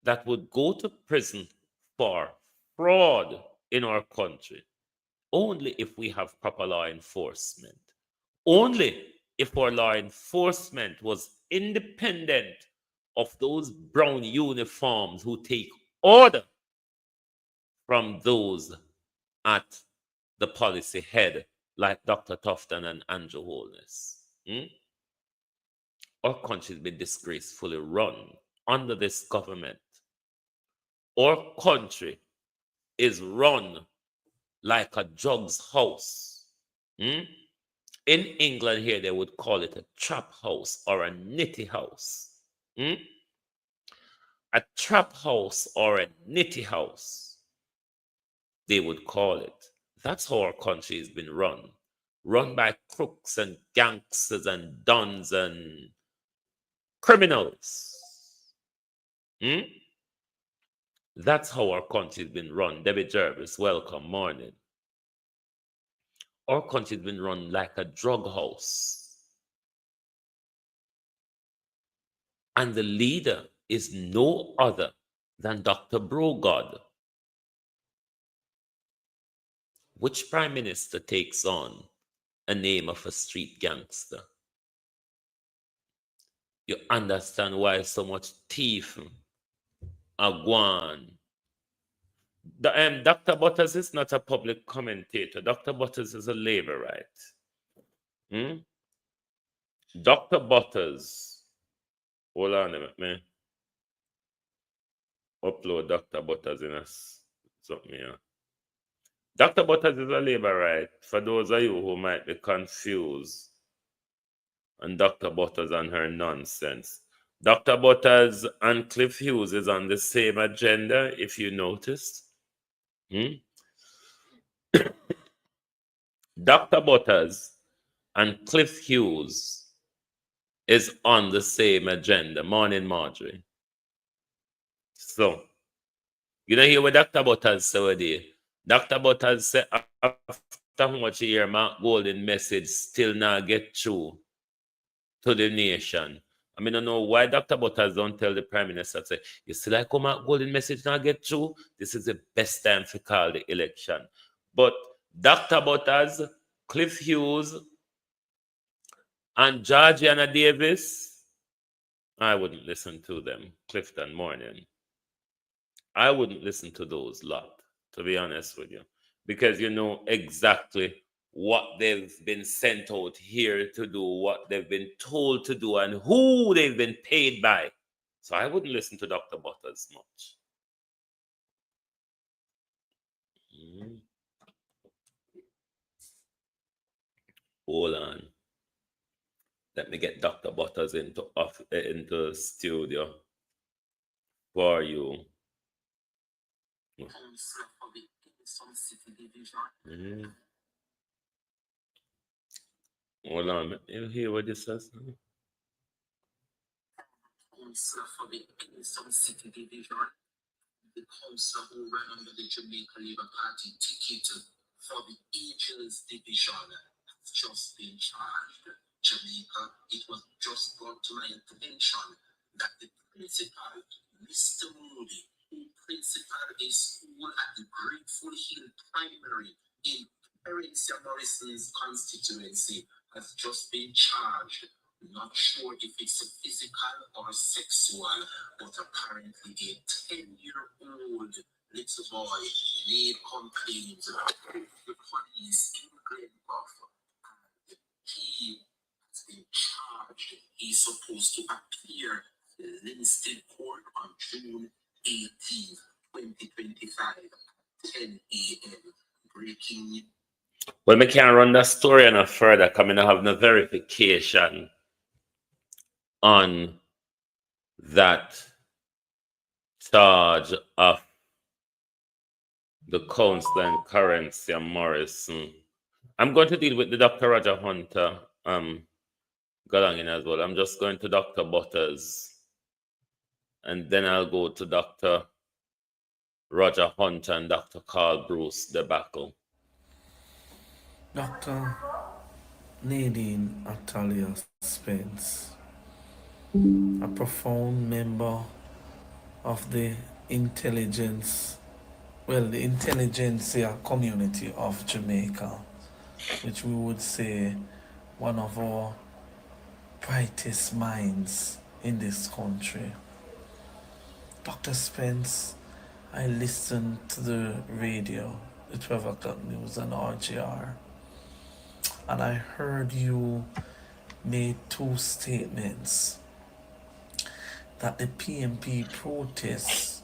that would go to prison for fraud in our country, only if we have proper law enforcement. Only if our law enforcement was independent of those brown uniforms who take order from those at the policy head, like Dr. Tufton and Andrew Holness. Our country has been disgracefully run under this government. Our country is run like a drugs house. In England here, they would call it a trap house or a nitty house. A trap house or a nitty house, they would call it. That's how our country has been run by crooks and gangsters and dons and criminals. That's how our country has been run. Debbie Jervis, welcome, morning. Our country has been run like a drug house. And the leader is no other than Dr. Brogard. Which prime minister takes on a name of a street gangster? You understand why so much thief are gone. Dr. Butters is not a public commentator. Dr. Butters is a laborite. Dr. Butters, hold on a minute, man. Upload Dr. Butters in us something here. Dr. Butters is a laborite. For those of you who might be confused on Dr. Butters and her nonsense. Dr. Butters and Cliff Hughes is on the same agenda, if you noticed. Dr. Butters and Cliff Hughes is on the same agenda. Morning, Marjorie. So, you know, hear what Dr. Butters said today. Dr. Butters said after how much you hear Mark Golden message still not get through to the nation. I mean, I don't know why Dr. Butters don't tell the Prime Minister, say, you still like how Mark Golden message not get through? This is the best time to call the election. But Dr. Butters, Cliff Hughes, and Georgiana Davis, I wouldn't listen to them. Clifton Morning. I wouldn't listen to those lot, to be honest with you, because you know exactly what they've been sent out here to do, what they've been told to do, and who they've been paid by. So I wouldn't listen to Dr. Butters much. Hold on. Let me get Dr. Butters into studio for you. Hold on, you hear what this says? Councillor for the Kingston City Division, the councillor who ran under the Jamaica Labour Party ticket for the Angels Division has just been charged. Jamaica, it was just brought to my attention that the principal, Mr. Moody, who principal a school at the Grateful Hill Primary in Parensia Morrison's constituency, has just been charged. Not sure if it's a physical or sexual, but apparently a 10-year-old little boy made complaints to the police in Glenbuff, and he has been charged. He's supposed to appear in Linstead Court on June 18, 2025, at 10 a.m. Breaking. Well, we can't run that story enough further, coming to have no verification on that charge of the councillor and Currency and Morrison. I'm going to deal with the Dr. Roger Hunter going in as well. I'm just going to Dr. Butters, and then I'll go to Dr. Roger Hunter and Dr. Carl Bruce debacle. Dr. Nadine Atalia Spence, a profound member of the intelligentsia community of Jamaica, which we would say one of our brightest minds in this country. Dr. Spence, I listened to the radio, the 12 o'clock news on RGR, and I heard you made two statements: that the PMP protest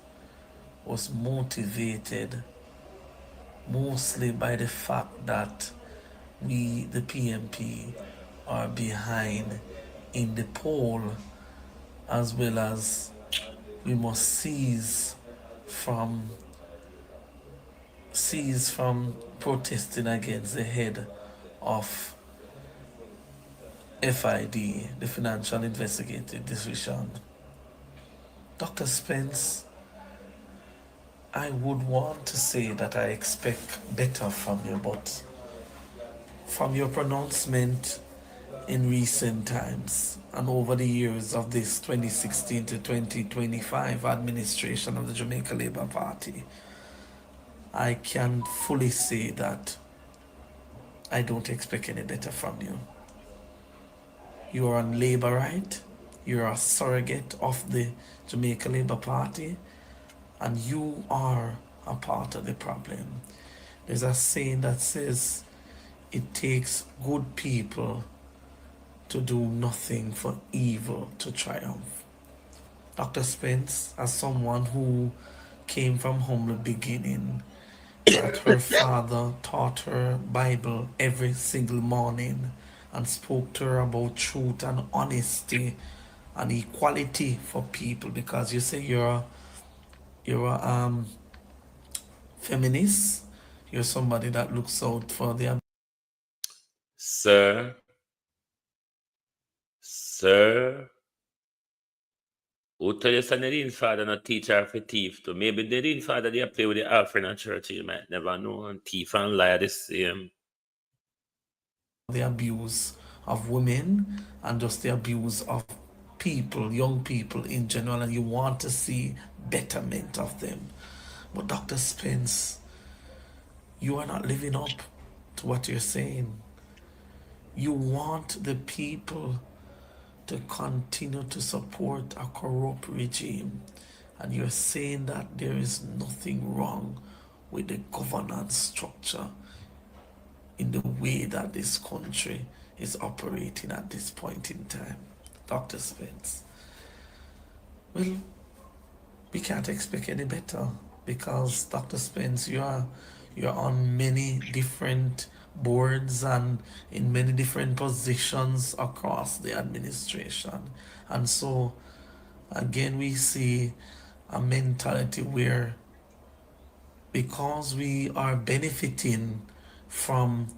was motivated mostly by the fact that we, the PMP, are behind in the poll, as well as we must cease from protesting against the head of FID, the Financial Investigative Division. Dr. Spence, I would want to say that I expect better from you, but from your pronouncement, in recent times and over the years of this 2016 to 2025 administration of the Jamaica Labour Party, I can fully say that I don't expect any better from you. You are on Labour right, you're a surrogate of the Jamaica Labour Party, and you are a part of the problem. There's a saying that says it takes good people to do nothing for evil to triumph. Dr. Spence, as someone who came from humble beginning, that her father taught her Bible every single morning and spoke to her about truth and honesty and equality for people, because you say you're a feminist, you're somebody that looks out for the Sir, who tell you son Nadine father not teach her for thief too? Maybe Nadine father they play with the offering at church, you might never know, and thief and liar the same. the abuse of women and just the abuse of people, young people in general, and you want to see betterment of them. But Dr. Spence, you are not living up to what you're saying. You want the people to continue to support a corrupt regime, and you're saying that there is nothing wrong with the governance structure in the way that this country is operating at this point in time. Dr. Spence, well, we can't expect any better because Dr. Spence, you're on many different boards and in many different positions across the administration. And so again we see a mentality where because we are benefiting from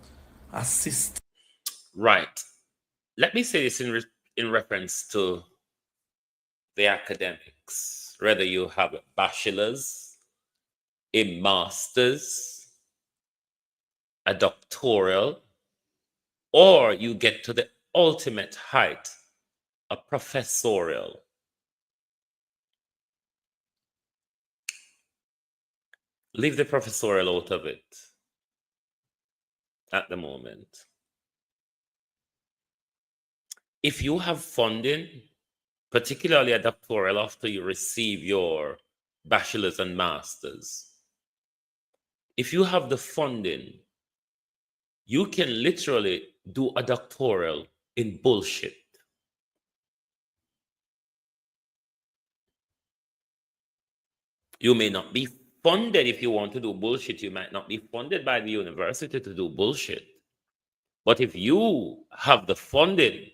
a system. Right. Let me say this in reference to the academics, whether you have a bachelor's, a master's, a doctoral, or you get to the ultimate height, a professorial. Leave the professorial out of it at the moment. If you have funding, particularly a doctoral after you receive your bachelor's and master's, if you have the funding, you can literally do a doctoral in bullshit. You may not be funded if you want to do bullshit. You might not be funded by the university to do bullshit. But if you have the funding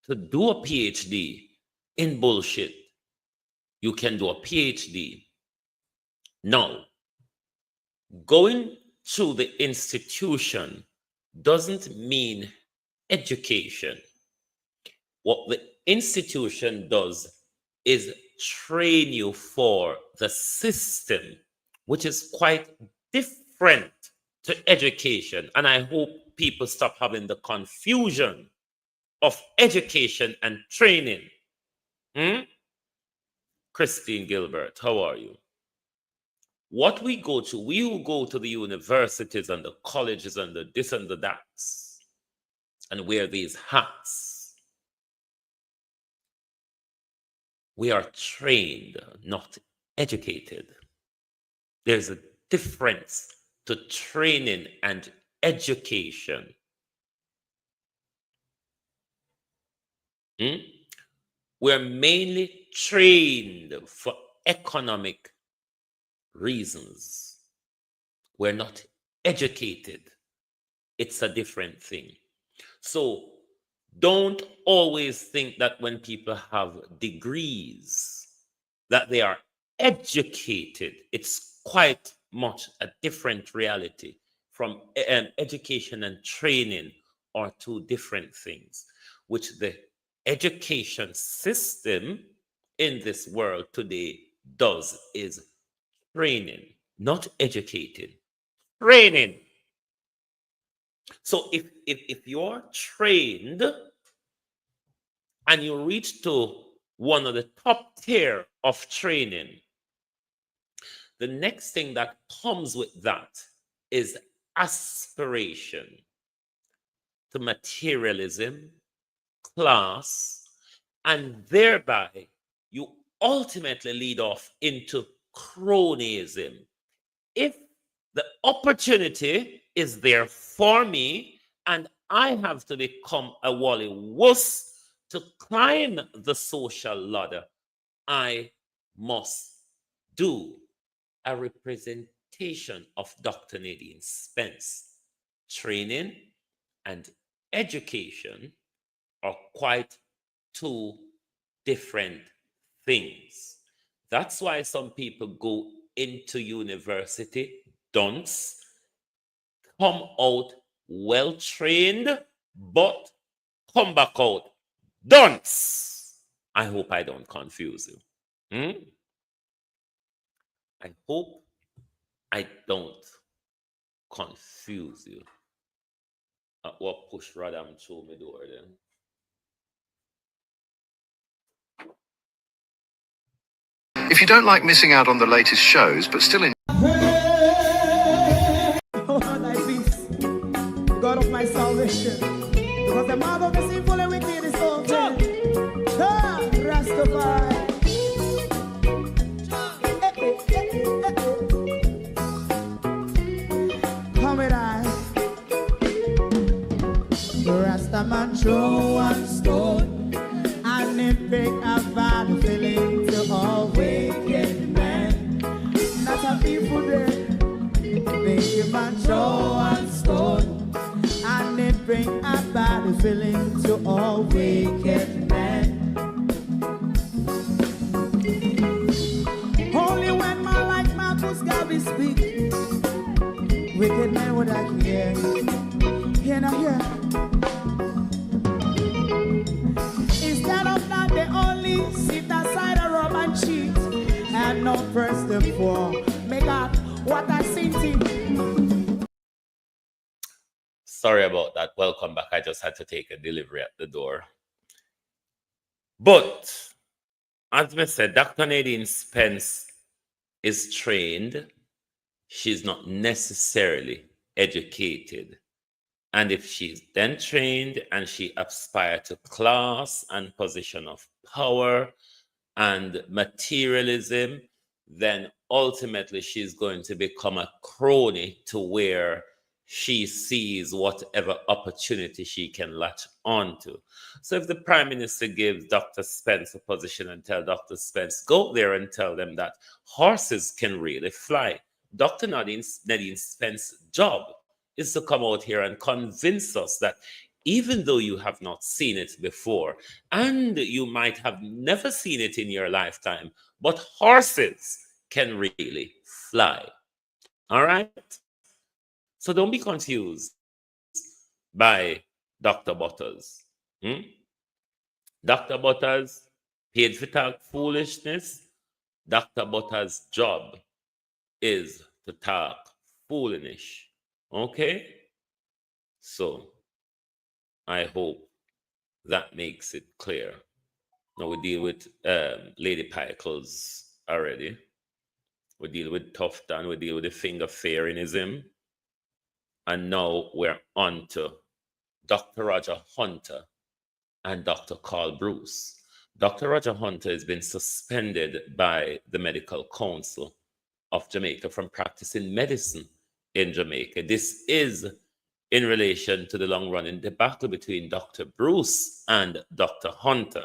to do a PhD in bullshit, you can do a PhD. Now, going through the institution doesn't mean education. What the institution does is train you for the system, which is quite different to education. And I hope people stop having the confusion of education and training. Christine Gilbert, how are you? What we go to, we will go to the universities and the colleges and the this and the that's and wear these hats. We are trained, not educated. There's a difference to training and education. We're mainly trained for economic reasons. We're not educated. It's a different thing. So don't always think that when people have degrees that they are educated. It's quite much a different reality. From education and training are two different things, which the education system in this world today does is training, not educated. Training. So if you're trained and you reach to one of the top tier of training, the next thing that comes with that is aspiration to materialism, class, and thereby you ultimately lead off into cronyism. If the opportunity is there for me and I have to become a Wally Wuss to climb the social ladder, I must do a representation of Dr. Nadine Spence. Training and education are quite two different things. That's why some people go into university, dunce, come out well trained, but come back out dunce. I hope I don't confuse you. I hope I don't confuse you. What push Radam through me door then? If you don't like missing out on the latest shows, but still Oh, thy peace, the God of my salvation. Because the mouth of the sinful and wicked is open. Rastafari. Come with I. Rastaman throw one stone, and it bring a bad feeling to all wicked men. Not a people there. Make a man throw one stone, and it bring a bad feeling to all wicked men. Only when man like Marcus Garvey speak, wicked men would I hear. Hear now hear. Instead of that, they only sit aside and rub and cheat, and not press the poor. Make up what I seen to. Sorry about that. Welcome back. I just had to take a delivery at the door. But as I said, Dr. Nadine Spence is trained. She's not necessarily educated. And if she's then trained and she aspires to class and position of power and materialism, then ultimately she's going to become a crony to where she sees whatever opportunity she can latch onto. So if the Prime Minister gives Dr. Spence a position and tell Dr. Spence, go there and tell them that horses can really fly, Dr. Nadine Spence's job is to come out here and convince us that even though you have not seen it before, and you might have never seen it in your lifetime, but horses can really fly. All right? So don't be confused by Dr. Butters. Dr. Butters paid for talk foolishness. Dr. Butters' job is to talk foolish. Okay? So I hope that makes it clear. Now we deal with Lady Pickles already. We deal with Tufton. We deal with the finger fairyism. And now we're on to Dr. Roger Hunter and Dr. Carl Bruce. Dr. Roger Hunter has been suspended by the Medical Council of Jamaica from practicing medicine in Jamaica. This is in relation to the long-running debacle between Dr. Bruce and Dr. Hunter.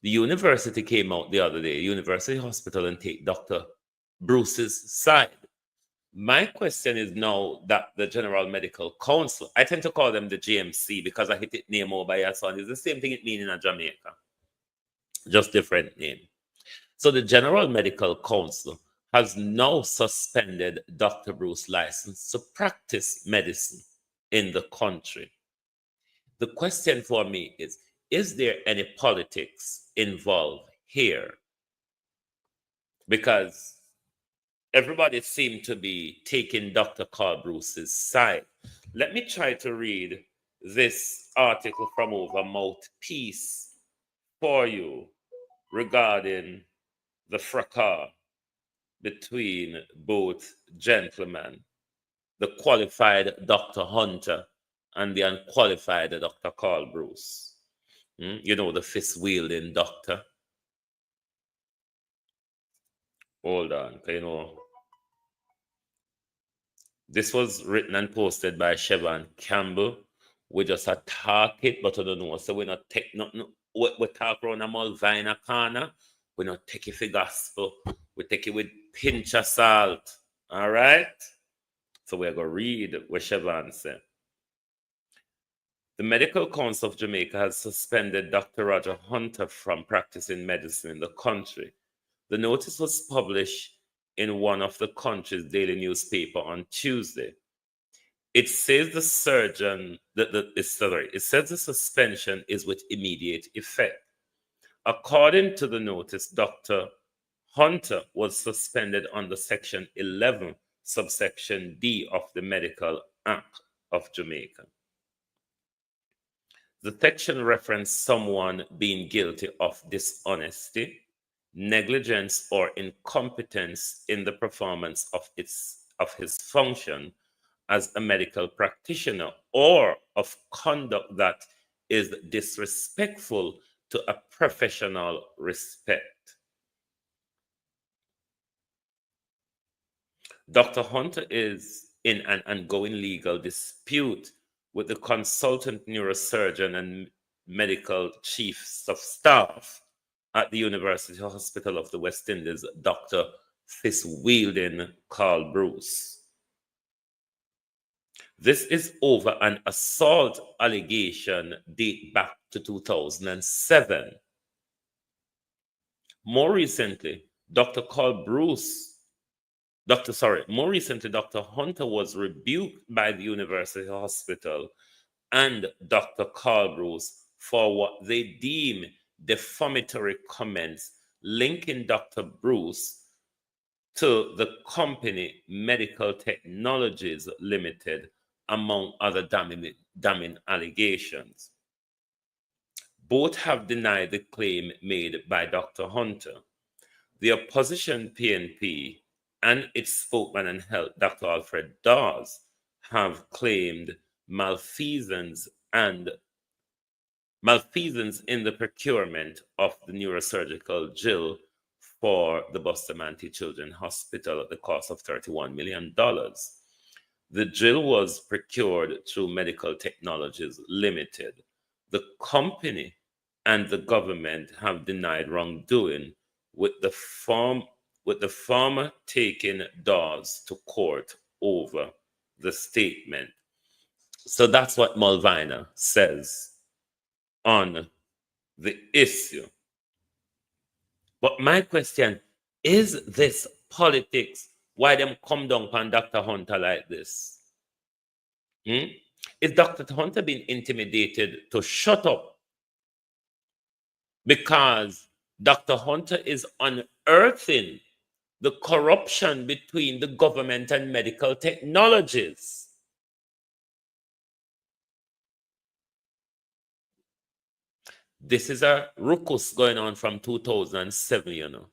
The university came out the other day, University Hospital, and take Dr. Bruce's side. My question is now that the General Medical Council, I tend to call them the GMC because I hit it name over your son. It's the same thing it means in Jamaica, just different name. So the General Medical Council has now suspended Dr. Bruce's license to practice medicine in the country. The question for me is there any politics involved here? Because everybody seemed to be taking Dr. Carl Bruce's side. Let me try to read this article from over Mouthpiece for you regarding the fracas between both gentlemen, the qualified Dr. Hunter and the unqualified Dr. Carl Bruce. You know, the fist-wielding doctor. Hold on, you know. This was written and posted by Chevron Campbell. We just attack it, but I don't know. So we not take nothing. We talk around a Malvina corner. We not take it for gospel. We take it with pinch of salt. All right? So we're going to read what Chevron said. The Medical Council of Jamaica has suspended Dr. Roger Hunter from practicing medicine in the country. The notice was published in one of the country's daily newspaper on Tuesday. It says the suspension is with immediate effect. According to the notice, Dr. Hunter was suspended under Section 11, subsection D of the Medical Act of Jamaica. The section referenced someone being guilty of dishonesty, negligence, or incompetence in the performance of his function as a medical practitioner, or of conduct that is disrespectful to a professional respect. Dr. Hunter is in an ongoing legal dispute with the consultant neurosurgeon and medical chiefs of staff at the University Hospital of the West Indies, Dr. Fist-wielding Carl Bruce. This is over an assault allegation date back to 2007. More recently, Dr. Hunter was rebuked by the University Hospital and Dr. Carl Bruce for what they deem defamatory comments linking Dr. Bruce to the company Medical Technologies Limited, among other damning allegations. Both have denied the claim made by Dr. Hunter. The opposition PNP and its spokesman and health, Dr. Alfred Dawes, have claimed malfeasance in the procurement of the neurosurgical drill for the Bustamante Children's Hospital at the cost of $31 million. The drill was procured through Medical Technologies Limited. The company and the government have denied wrongdoing, with the former taking Dawes to court over the statement. So that's what Malvina says on the issue. But my question, is this politics? Why them come down on Dr. Hunter like this? Is Dr. Hunter being intimidated to shut up? Because Dr. Hunter is unearthing the corruption between the government and medical technologies. This is a ruckus going on from 2007, you know.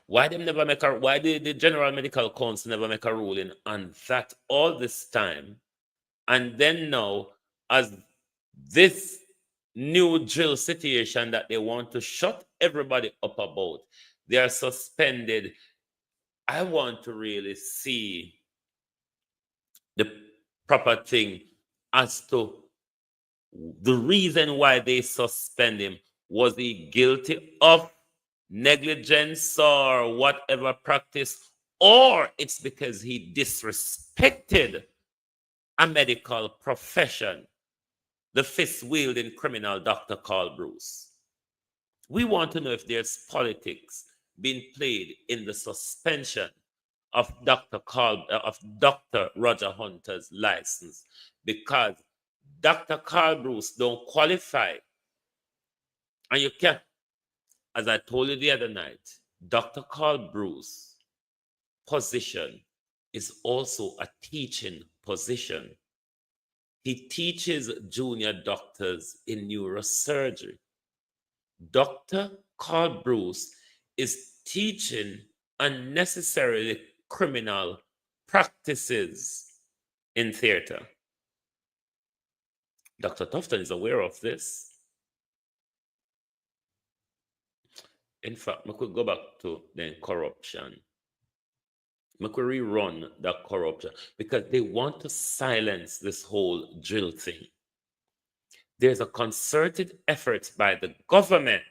Why did the General Medical Council never make a ruling on that all this time? And then now, as this new drill situation that they want to shut everybody up about, they are suspended. I want to really see the proper thing as to the reason why they suspend him. Was he guilty of negligence or whatever practice, or it's because he disrespected a medical profession, the fist-wielding criminal Dr. Carl Bruce? We want to know if there's politics being played in the suspension of Dr. Roger Hunter's license, because Dr. Carl Bruce don't qualify. And you can't, as I told you the other night, Dr. Carl Bruce's position is also a teaching position. He teaches junior doctors in neurosurgery. Dr. Carl Bruce is teaching unnecessarily criminal practices in theater. Dr. Tufton is aware of this. In fact, we could go back to the corruption. We could rerun that corruption because they want to silence this whole drill thing. There's a concerted effort by the government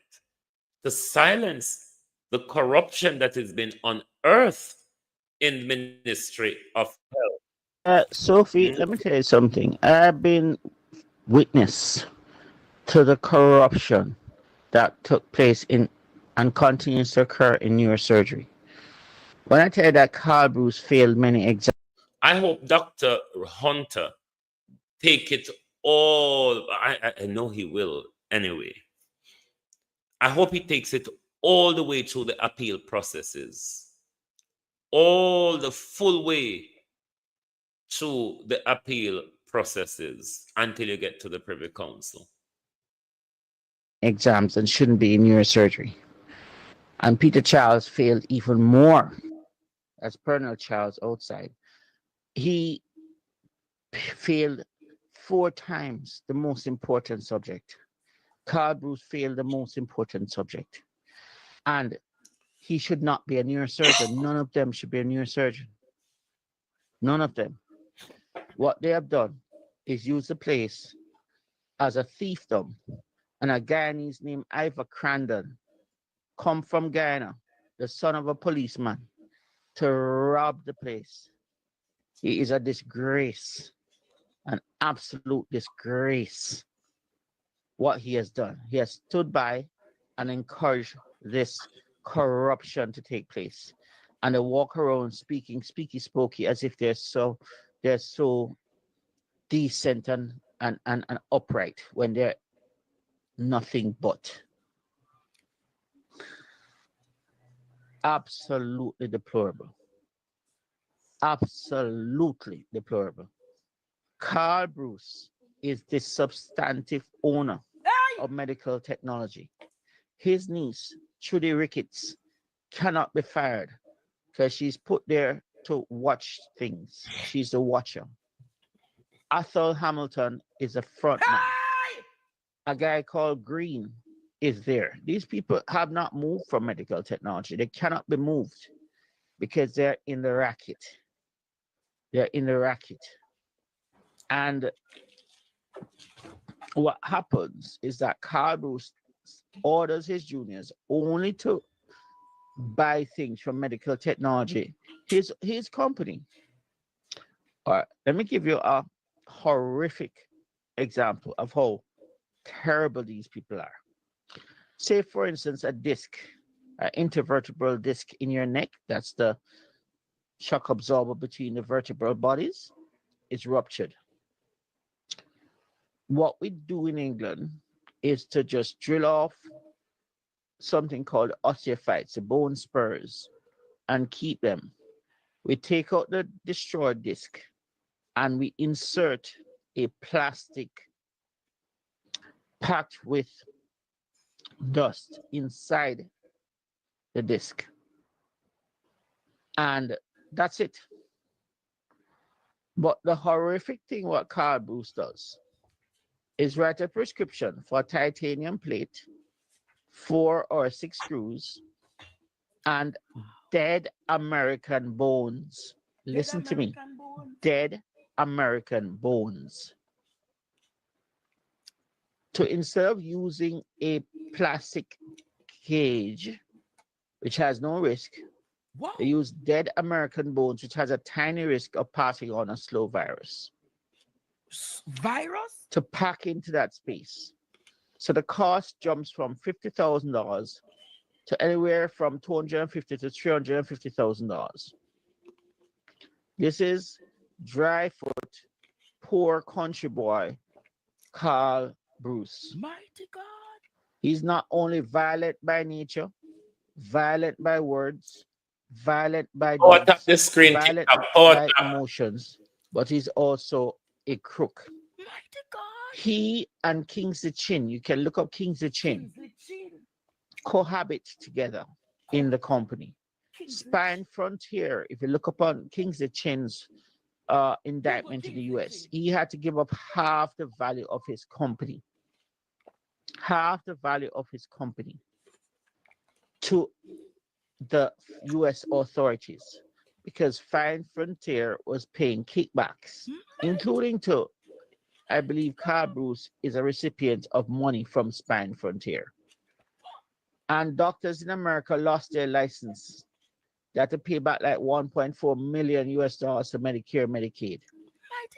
to silence the corruption that has been unearthed in the Ministry of Health. Sophie, let me tell you something. I've been witness to the corruption that took place in and continues to occur in neurosurgery. When I tell you that Carl Bruce failed many exams, I hope Dr. Hunter take it all. I know he will anyway. I hope he takes it all the way through the appeal processes, all the full way through the appeal processes until you get to the Privy Council. exams and shouldn't be in neurosurgery. And Peter Charles failed even more as Colonel Charles outside. He failed 4 times the most important subject. Carl Bruce failed the most important subject. And he should not be a neurosurgeon. None of them should be a neurosurgeon. None of them. What they have done is use the place as a fiefdom. And a Guyanese named Ivor Crandon come from Guyana, the son of a policeman, to rob the place. He is a disgrace, an absolute disgrace. What he has done, he has stood by and encouraged this corruption to take place, and they walk around speaking speaky spokey as if they're so decent and upright when they're nothing but. Absolutely deplorable. Absolutely deplorable. Carl Bruce is the substantive owner of medical technology. His niece, Trudy Ricketts, cannot be fired because she's put there to watch things. She's the watcher. Athol Hamilton is a front man. A guy called Green is there. These people have not moved from medical technology. They cannot be moved because they're in the racket. They're in the racket. And what happens is that Carl Bruce orders his juniors only to buy things from medical technology. His company. All right, let me give you a horrific example of how terrible these people are. Say, for instance, a disc, an intervertebral disc in your neck, that's the shock absorber between the vertebral bodies, is ruptured. What we do in England is to just drill off something called osteophytes, the bone spurs, and keep them. We take out the destroyed disc and we insert a plastic packed with dust inside the disc. And that's it. But the horrific thing what Carl Bruce does is write a prescription for a titanium plate, 4 or 6 screws, and dead American bones. Listen to me. Dead American bones. So instead of using a plastic cage, which has no risk, they use dead American bones, which has a tiny risk of passing on a slow virus. Virus? To pack into that space. So the cost jumps from $50,000 to anywhere from $250,000 to $350,000. This is dry foot, poor country boy, Carl Bruce. Mighty God. He's not only violent by nature, violent by words, violent by Power tap deeds, the screen. violent Power by tap. emotions. but he's also a crook. He and Kingsley Chin, you can look up Kingsley Chin, cohabit together in the company. Spine Frontier, if you look upon Kingsley Chin's indictment in the US, he had to give up half the value of his company, half the value of his company to the US authorities because Fine Frontier was paying kickbacks, including to, I believe, Carl Bruce is a recipient of money from Spine Frontier. And doctors in America lost their license. They had to pay back like 1.4 million US dollars to Medicare, Medicaid.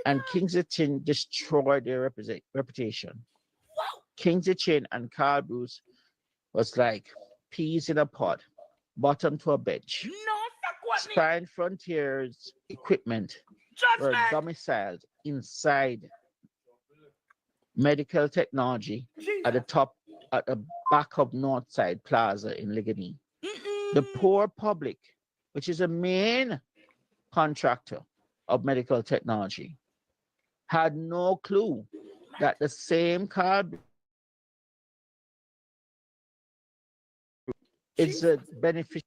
And Kingsley Chin destroyed their reputation. Kingsley Chin and Carl Bruce was like peas in a pod, bottom to a bench. Spine Frontier's equipment were domiciled inside medical technology at the back of Northside Plaza in Ligonier. The poor public, which is a main contractor of medical technology, had no clue that the same card is a beneficiary.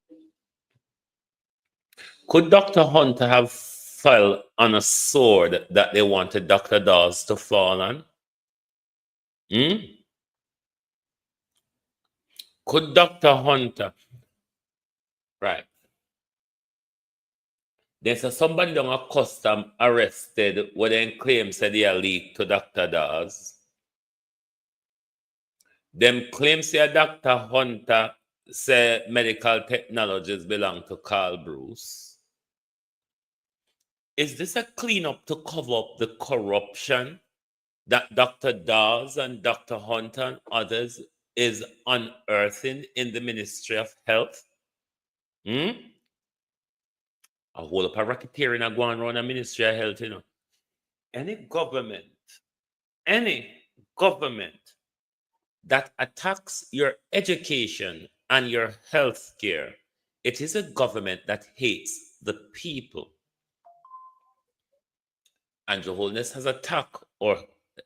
Could Dr. Hunter have fell on a sword that they wanted Dr. Dawes to fall on? Could Dr. Hunter, right? There's somebody down a custom arrested where they claim said they are leaked to Dr. Dawes. Them claims say Dr. Hunter say medical technologies belong to Carl Bruce. Is this a cleanup to cover up the corruption that Dr. Dawes and Dr. Hunter and others is unearthing in the Ministry of Health? A whole lot of racketeering are going around the Ministry of Health, you know. Any government that attacks your education and your health care, it is a government that hates the people. And Your Holness has attacked our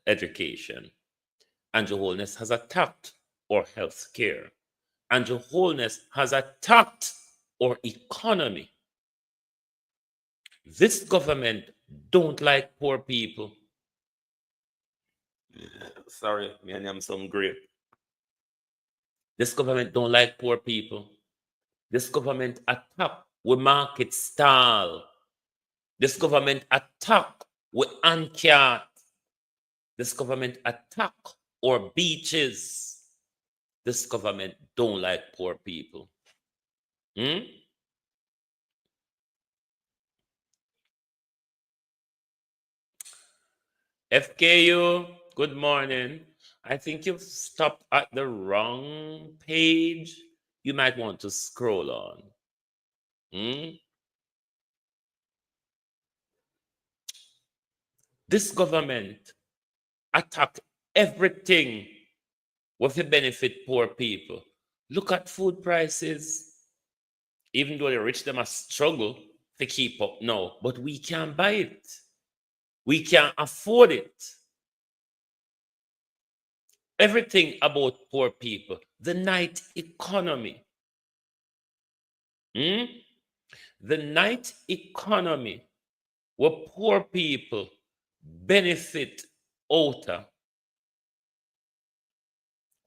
education. And Your Holness has attacked our health care. And Your Holness has attacked our economy. This government don't like poor people. Sorry, me and I'm some grape. This government don't like poor people. This government attack with market stall. This government attack with uncat. This government attack our beaches. This government don't like poor people. FKU, good morning. I think you've stopped at the wrong page. You might want to scroll on. This government attacked everything with the benefit poor people. Look at food prices. Even though the rich them a struggle to keep up now, but we can't buy it. We can't afford it. Everything about poor people. The night economy. The night economy where poor people benefit out of.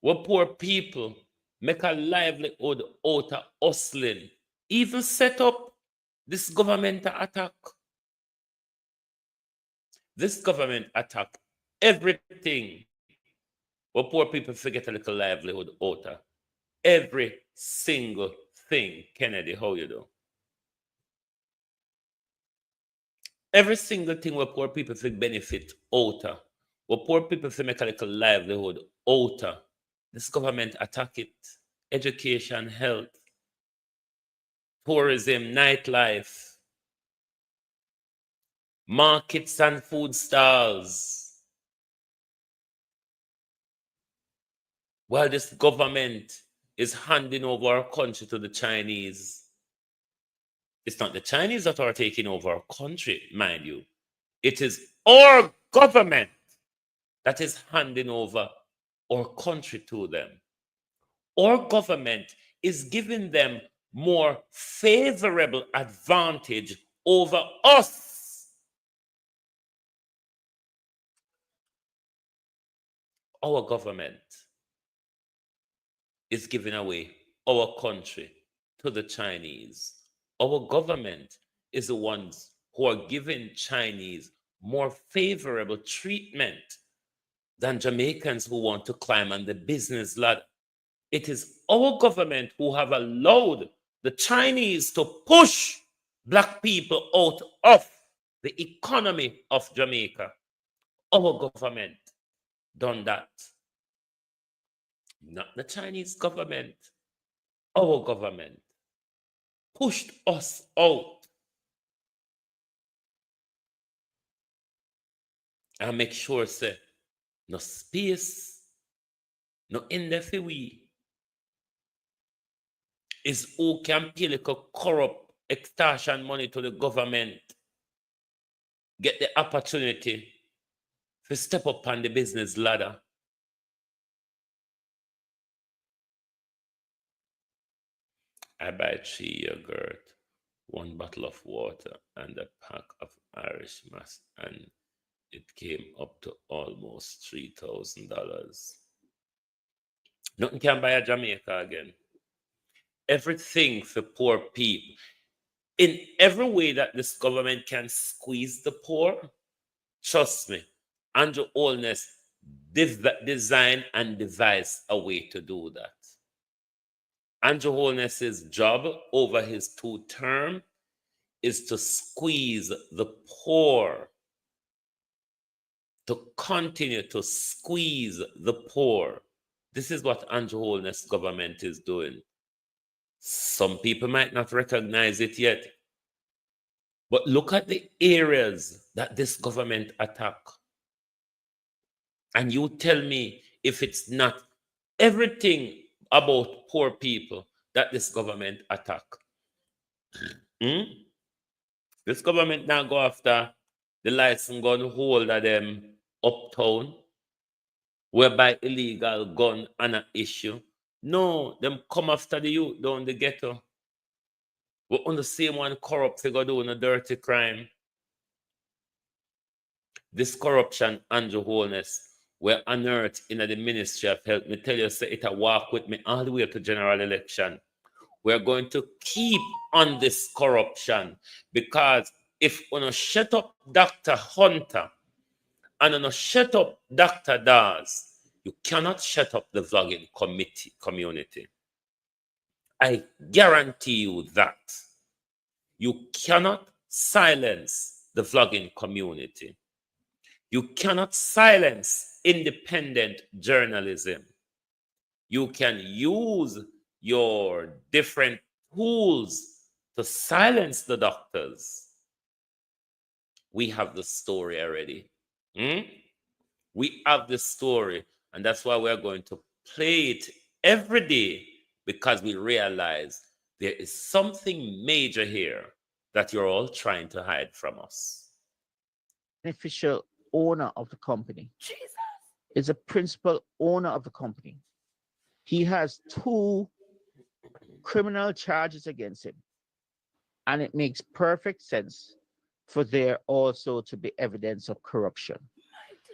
Where poor people make a livelihood out of hustling. Even set up this government attack. This government attack everything where poor people forget a little livelihood out of. Every single thing. Kennedy, how you do? Every single thing where poor people benefit out of. Where poor people make a little livelihood out of. This government attack it. Education, health, tourism, nightlife, markets and food stalls. While this government is handing over our country to the Chinese, it's not the Chinese that are taking over our country, mind you. It is our government that is handing over our country to them. Our government is giving them more favorable advantage over us. Our government is giving away our country to the Chinese. Our government is the ones who are giving Chinese more favorable treatment than Jamaicans who want to climb on the business ladder. It is our government who have allowed the Chinese to push black people out of the economy of Jamaica. Our government done that. Not the Chinese government. Our government pushed us out. And make sure, say, no space, no in there for we. Is who can pay like a corrupt extortion money to the government, get the opportunity to step up on the business ladder. I buy 3 yogurt, 1 bottle of water, and a pack of Irish Mass, and it came up to almost $3,000. Nothing can buy a Jamaica again. Everything for poor people. In every way that this government can squeeze the poor, trust me, Andrew Holness design and devise a way to do that. Andrew Holness's job over his 2 terms is to squeeze the poor, to continue to squeeze the poor. This is what Andrew Holness' government is doing. Some people might not recognize it yet, but look at the areas that this government attack. And you tell me if it's not everything about poor people that this government attack. This government now go after the license gun holder them uptown, whereby illegal gun and an issue. No, them come after the youth down the ghetto. We're on the same one corrupt figure doing a dirty crime. This corruption, Andrew Holness, were unearthed in the Ministry of Health. Me tell you, say it a walk with me all the way to general election. We're going to keep on this corruption, because if we don't shut up Dr. Hunter and we don't shut up Dr. Dawes, you cannot shut up the vlogging community. I guarantee you that. You cannot silence the vlogging community. You cannot silence independent journalism. You can use your different tools to silence the doctors. We have the story already. We have the story, and that's why we're going to play it every day, because we realize there is something major here that you're all trying to hide from us. Beneficial owner of the company. Jesus is a principal owner of the company. He has 2 criminal charges against him, and it makes perfect sense for there also to be evidence of corruption.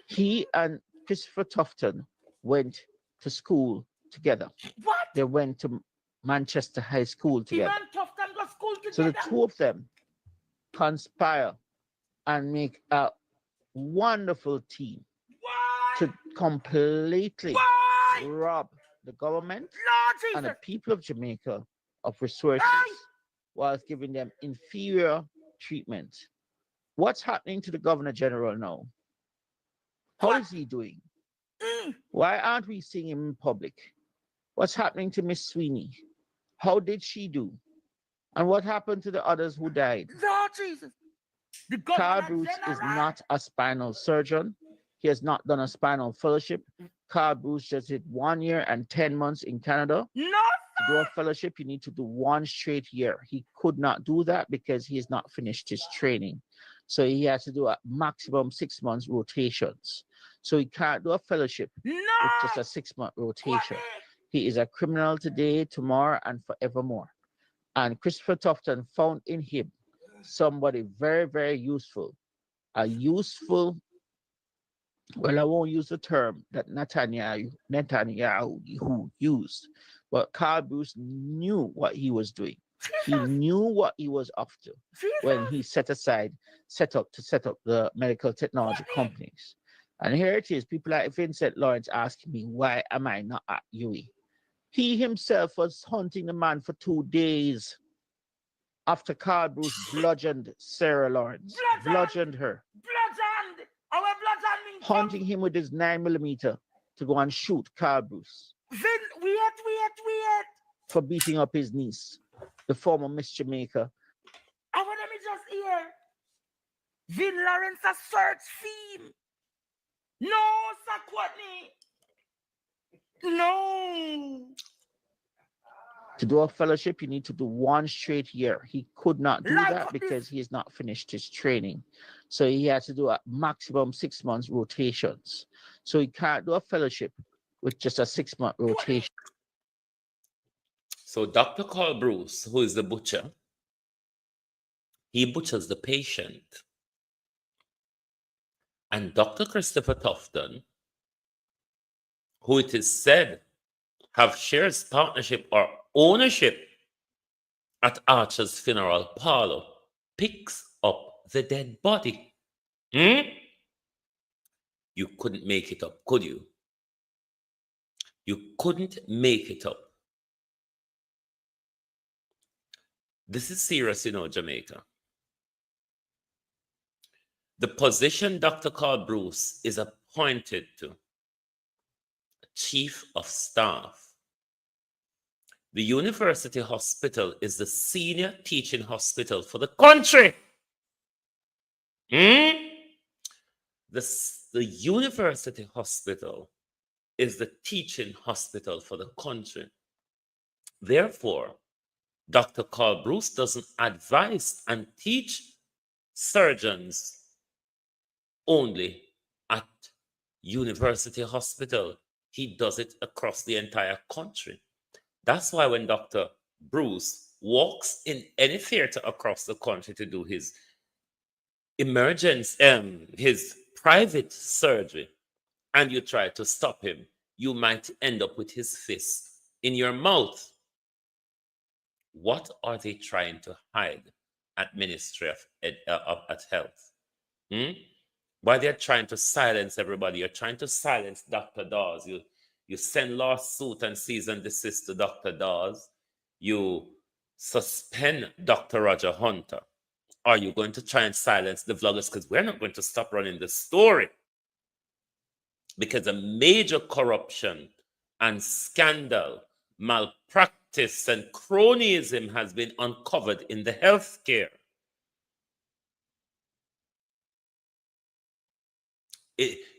He and Christopher Tufton went to school together. What? They went to Manchester High School together. Him and Tufton go school together. So the 2 of them conspire and make a wonderful team to completely rob the government and the people of Jamaica of resources whilst giving them inferior treatment. What's happening to the Governor General now? How is he doing? Why aren't we seeing him in public? What's happening to Miss Sweeney? How did she do? And what happened to the others who died? Lord Jesus. Carl Bruce is not a spinal surgeon. He has not done a spinal fellowship. Carl Bruce just did 1 year and 10 months in Canada. No, to do a fellowship, you need to do 1 straight year. He could not do that because he has not finished his training. So he has to do a maximum 6 months rotations. So he can't do a fellowship with just a 6 month rotation. He is a criminal today, tomorrow, and forevermore. And Christopher Tufton found in him somebody very, very useful. A useful, well, I won't use the term that Netanyahu used, but Carl Bruce knew what he was doing. He knew what he was up to when he set up the medical technology companies. And here it is, people like Vincent Lawrence asking me, why am I not at UE? He himself was hunting the man for 2 days after Carl Bruce bludgeoned Sarah Lawrence. Bludgeoned her. Bludgeoned! Our bludgeoning Hunting him with his 9mm to go and shoot Carl Bruce. Wait. For beating up his niece, the former Miss Jamaica. I want me just hear. Vin Lawrence a search theme. No, Sir Courtney. No. To do a fellowship, you need to do 1 straight year. He could not do that because he has not finished his training. So he has to do a maximum 6 months rotations. So he can't do a fellowship with just a 6 month rotation. So Dr. Carl Bruce, who is the butcher, he butchers the patient. And Dr. Christopher Tufton, who it is said have shares, partnership, or ownership at Archer's funeral parlor, picks up the dead body. You couldn't make it up, could you? You couldn't make it up. This is serious, Jamaica. The position Dr. Carl Bruce is appointed to, Chief of Staff. The university hospital is the senior teaching hospital for the country. The university hospital is the teaching hospital for the country. Therefore, Dr. Carl Bruce doesn't advise and teach surgeons only at university hospital. He does it across the entire country. That's why when Dr. Bruce walks in any theater across the country to do his his private surgery, and you try to stop him, you might end up with his fist in your mouth. What are they trying to hide at Ministry of Health? Why they're trying to silence everybody? You're trying to silence Dr. Dawes. You send lawsuit and cease and desist to Dr. Dawes. You suspend Dr. Roger Hunter. Are you going to try and silence the vloggers? Because we're not going to stop running the story. Because a major corruption and scandal, malpractice and cronyism has been uncovered in the healthcare.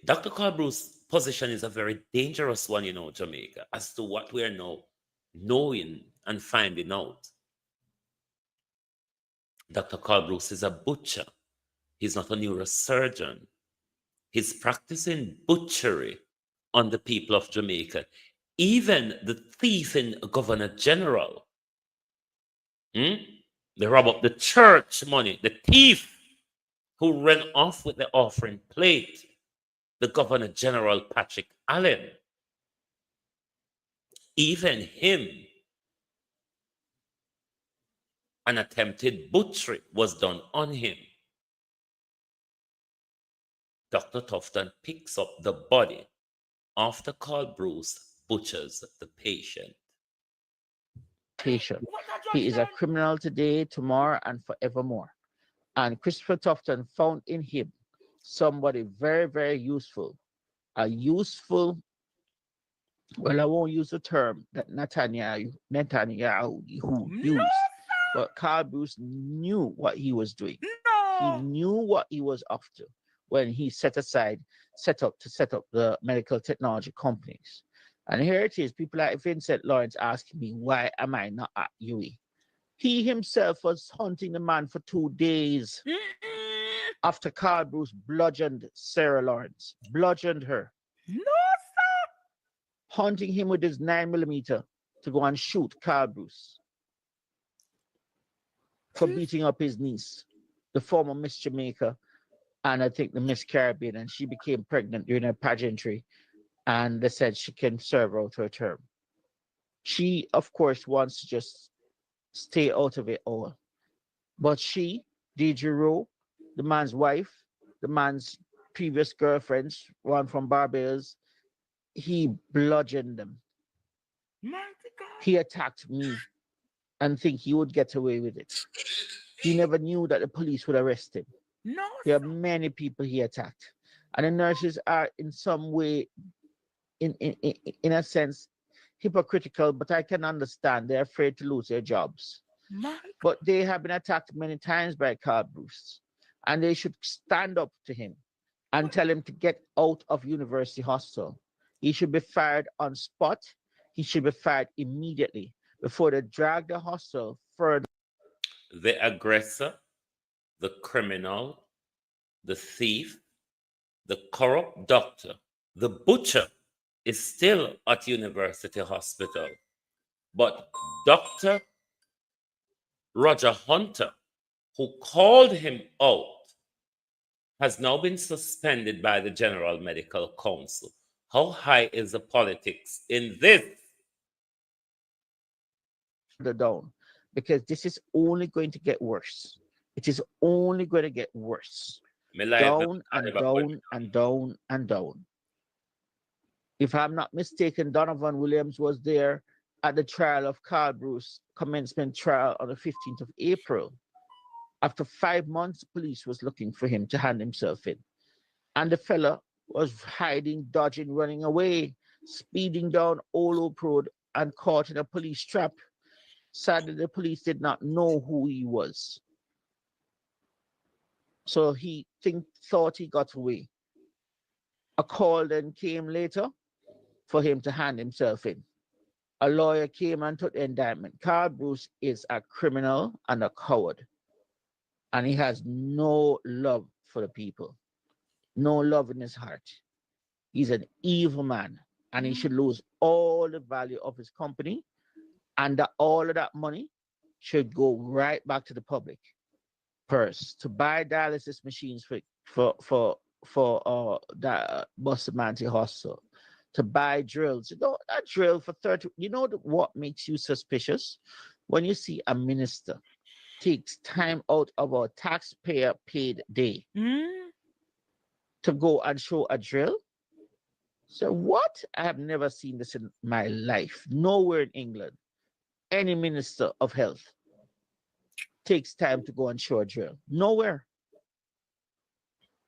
Dr. Carl Bruce's position is a very dangerous one, Jamaica, as to what we are now knowing and finding out. Dr. Carl Bruce is a butcher. He's not a neurosurgeon. He's practicing butchery on the people of Jamaica. Even the thieving Governor General, they rob up the church money, the thief who ran off with the offering plate, the Governor General Patrick Allen, even him, an attempted butchery was done on him. Dr. Tufton picks up the body after Carl Bruce butchers the patient. He is a criminal today, tomorrow, and forevermore. And Christopher Tufton found in him somebody very, very useful. A useful, well, I won't use the term that Netanyahu used, but Carl Bruce knew what he was doing. He knew what he was up to when he set up the medical technology companies. And here it is, people like Vincent Lawrence asking me, why am I not at UE? He himself was hunting the man for 2 days after Carl Bruce bludgeoned Sarah Lawrence, bludgeoned her, No, sir. hunting him with his 9mm to go and shoot Carl Bruce for beating up his niece, the former Miss Jamaica, and I think the Miss Caribbean, and she became pregnant during her pageantry, and they said she can serve out her term. She, of course, wants to just stay out of it all. But she, Deidre Rowe, the man's wife, the man's previous girlfriends, one from Barbados, he bludgeoned them. Mighty God. He attacked me and think he would get away with it. He never knew that the police would arrest him. No, There are sir. many people he attacked. And the nurses are in some way, in a sense, hypocritical, but I can understand they're afraid to lose their jobs. My But they have been attacked many times by Carl Bruce, and they should stand up to him and tell him to get out of University Hospital. He should be fired on spot. He should be fired immediately before they drag the hostel further. The aggressor, the criminal, the thief, the corrupt doctor, the butcher is still at University Hospital. But Dr. Roger Hunter, who called him out, has now been suspended by the General Medical Council. How high is the politics in this? Down, because this is only going to get worse. It is only going to get worse. Down and down and down and down. If I'm not mistaken, Donovan Williams was there at the trial of Carl Bruce, commencement trial on the 15th of April. After 5 months, police was looking for him to hand himself in. And the fella was hiding, dodging, running away, speeding down Old Oak Road and caught in a police trap. Sadly, the police did not know who he was. So he thought he got away. A call then came later for him to hand himself in. A lawyer came and took the indictment. Carl Bruce is a criminal and a coward. And he has no love for the people, no love in his heart. He's an evil man, and he should lose all the value of his company, and that all of that money should go right back to the public purse to buy dialysis machines for that Bustamante Hospital, to buy drills. You know, a drill for 30. You know what makes you suspicious? When you see a minister takes time out of our taxpayer paid day to go and show a drill. So what? I have never seen this in my life. Nowhere in England. Any minister of health takes time to go and show a drill. Nowhere.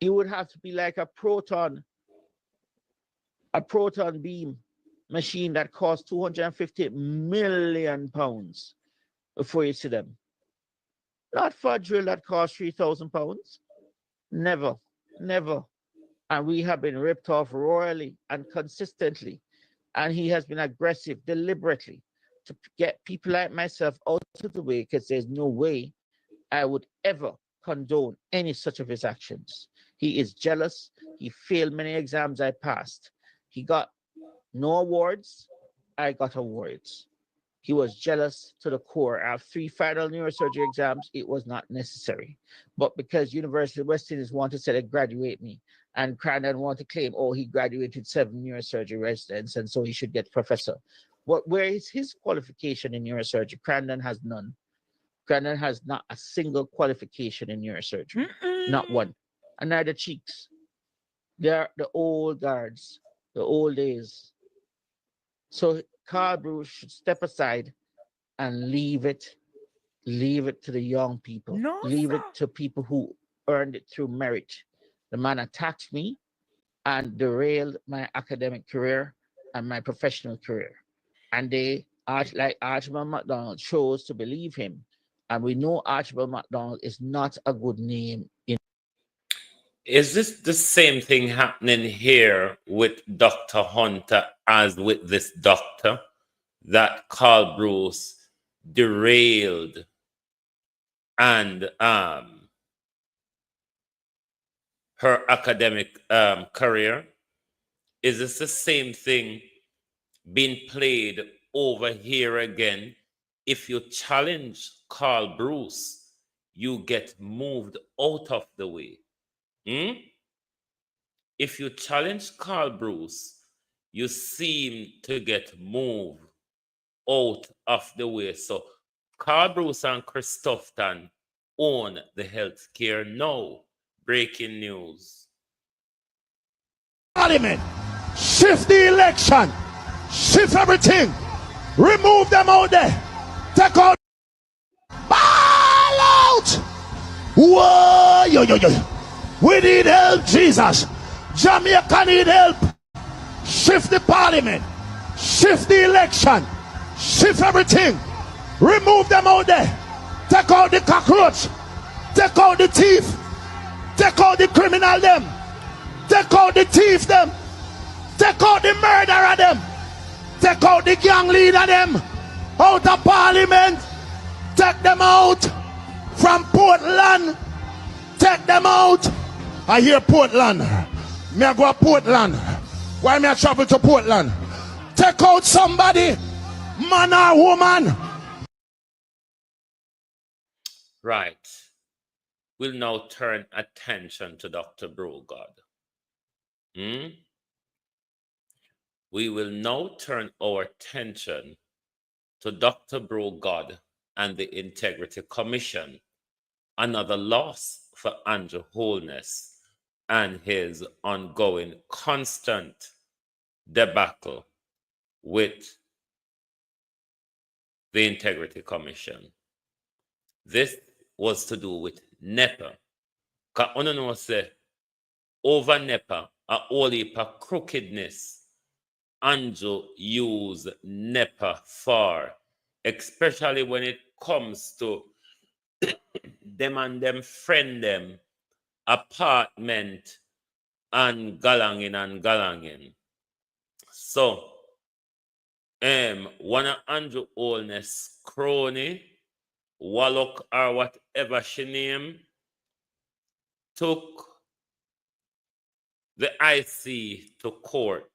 It would have to be like a proton beam machine that costs 250 million pounds before you see them. Not for a drill that costs 3,000 pounds. Never, never. And we have been ripped off royally and consistently. And he has been aggressive deliberately to get people like myself out of the way, because there's no way I would ever condone any such of his actions. He is jealous. He failed many exams I passed. He got no awards. I got awards. He was jealous to the core. I have 3 final neurosurgery exams. It was not necessary. But because University of West Indies wanted to say they graduate me, and Crandon wanted to claim, oh, he graduated 7 neurosurgery residents, and so he should get professor. Where is his qualification in neurosurgery? Crandon has none. Crandon has not a single qualification in neurosurgery. Not one. And neither Cheeks. They're the old guards, the old days. So Carl Bruce should step aside and leave it to the young people. No, leave sir. it to people who earned it through merit. The man attacked me and derailed my academic career and my professional career. And they, like Archibald MacDonald, chose to believe him. And we know Archibald MacDonald is not a good name. Is this the same thing happening here with Dr. Hunter as with this doctor? That Carl Bruce derailed and her academic career? Is this the same thing being played over here again? If you challenge Carl Bruce, you get moved out of the way. If you challenge Carl Bruce, you seem to get moved out of the way. So Carl Bruce and Christofton own the healthcare now. Breaking news. Parliament, shift the election, shift everything, remove them out there, take out, ball out. Whoa, yo, yo, yo. We need help, Jesus. Jamaica need help. Shift the parliament, shift the election, shift everything, remove them out there, take out the cockroach, take out the thief, take out the criminal them, take out the thief them, take out the murderer them, take out the gang leader them, out of parliament, take them out from Portland, take them out. I hear Portland, me I go to Portland. Why me I travel to Portland? Take out somebody, man or woman. Right. We'll now turn attention to Dr. Brogard. We will now turn our attention to Dr. Brogard and the Integrity Commission. Another loss for Andrew Holness and his ongoing constant debacle with the Integrity Commission. This was to do with NEPA. Because I don't know say over NEPA, a whole heap of crookedness Andrew use NEPA for, especially when it comes to them and them friend them apartment and galangin. So one of Andrew Holness crony, Wallock or whatever she named, took the IC to court,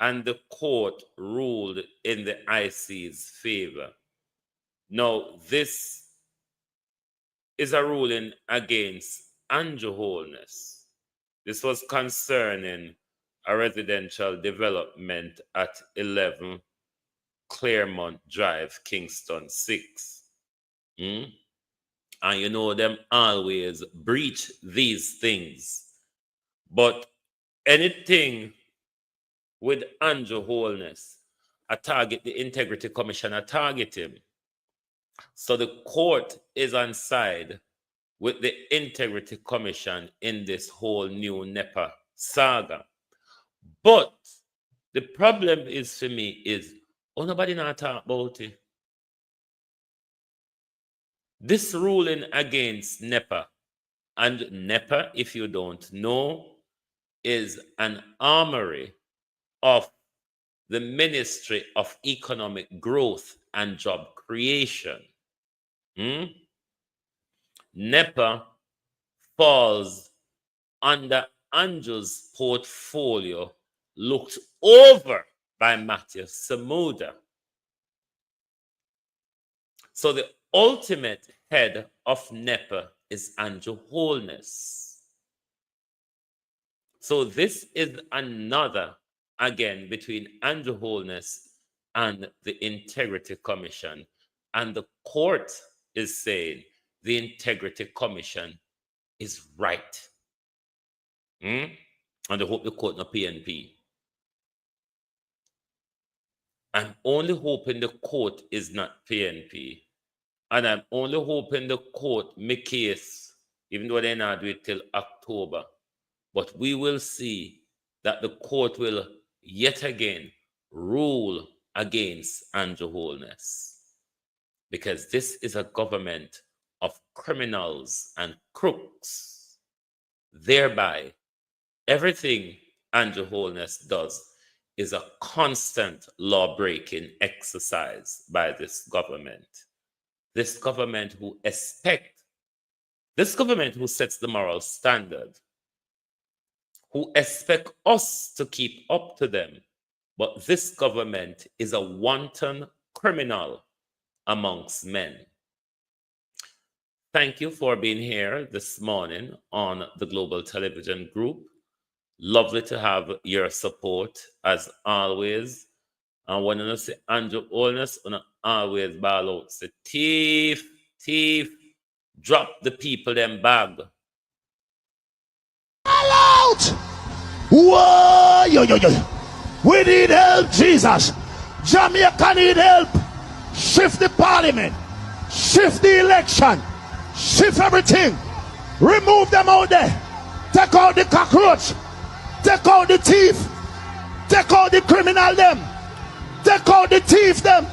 and the court ruled in the IC's favor. Now, this is a ruling against Andrew Holness. This was concerning a residential development at 11 Claremont Drive, Kingston 6. And you know them always breach these things. But anything with Andrew Holness, I target the Integrity Commission, I target him. So the court is on side with the Integrity Commission in this whole new NEPA saga. But the problem is for me is, oh, nobody not talk about it. This ruling against NEPA, and NEPA, if you don't know, is an armory of the Ministry of Economic Growth and Job Creation. NEPA falls under Andrew's portfolio, looked over by Matthew Samuda. So the ultimate head of NEPA is Andrew Holness. So this is another, again, between Andrew Holness and the Integrity Commission. And the court is saying the Integrity Commission is right. And I hope the court not PNP. I'm only hoping the court is not PNP. And I'm only hoping the court make case, even though they're not do it till October. But we will see that the court will yet again rule against Andrew Holness. Because this is a government of criminals and crooks. Thereby, everything Andrew Holness does is a constant law-breaking exercise by this government. This government who sets the moral standard. who expect us to keep up to them. But this government is a wanton criminal amongst men. Thank you for being here this morning on the Global Television Group. Lovely to have your support as always. And when I say Andrew Holness, when I always ball out, say thief, thief, drop the people them bag. All out! Whoa! Yo, yo, yo. We need help, Jesus. Jamaica need help. Shift the parliament. Shift the election. Shift everything. Remove them out there. Take out the cockroach. Take out the thief. Take out the criminal them. Take out the thief them.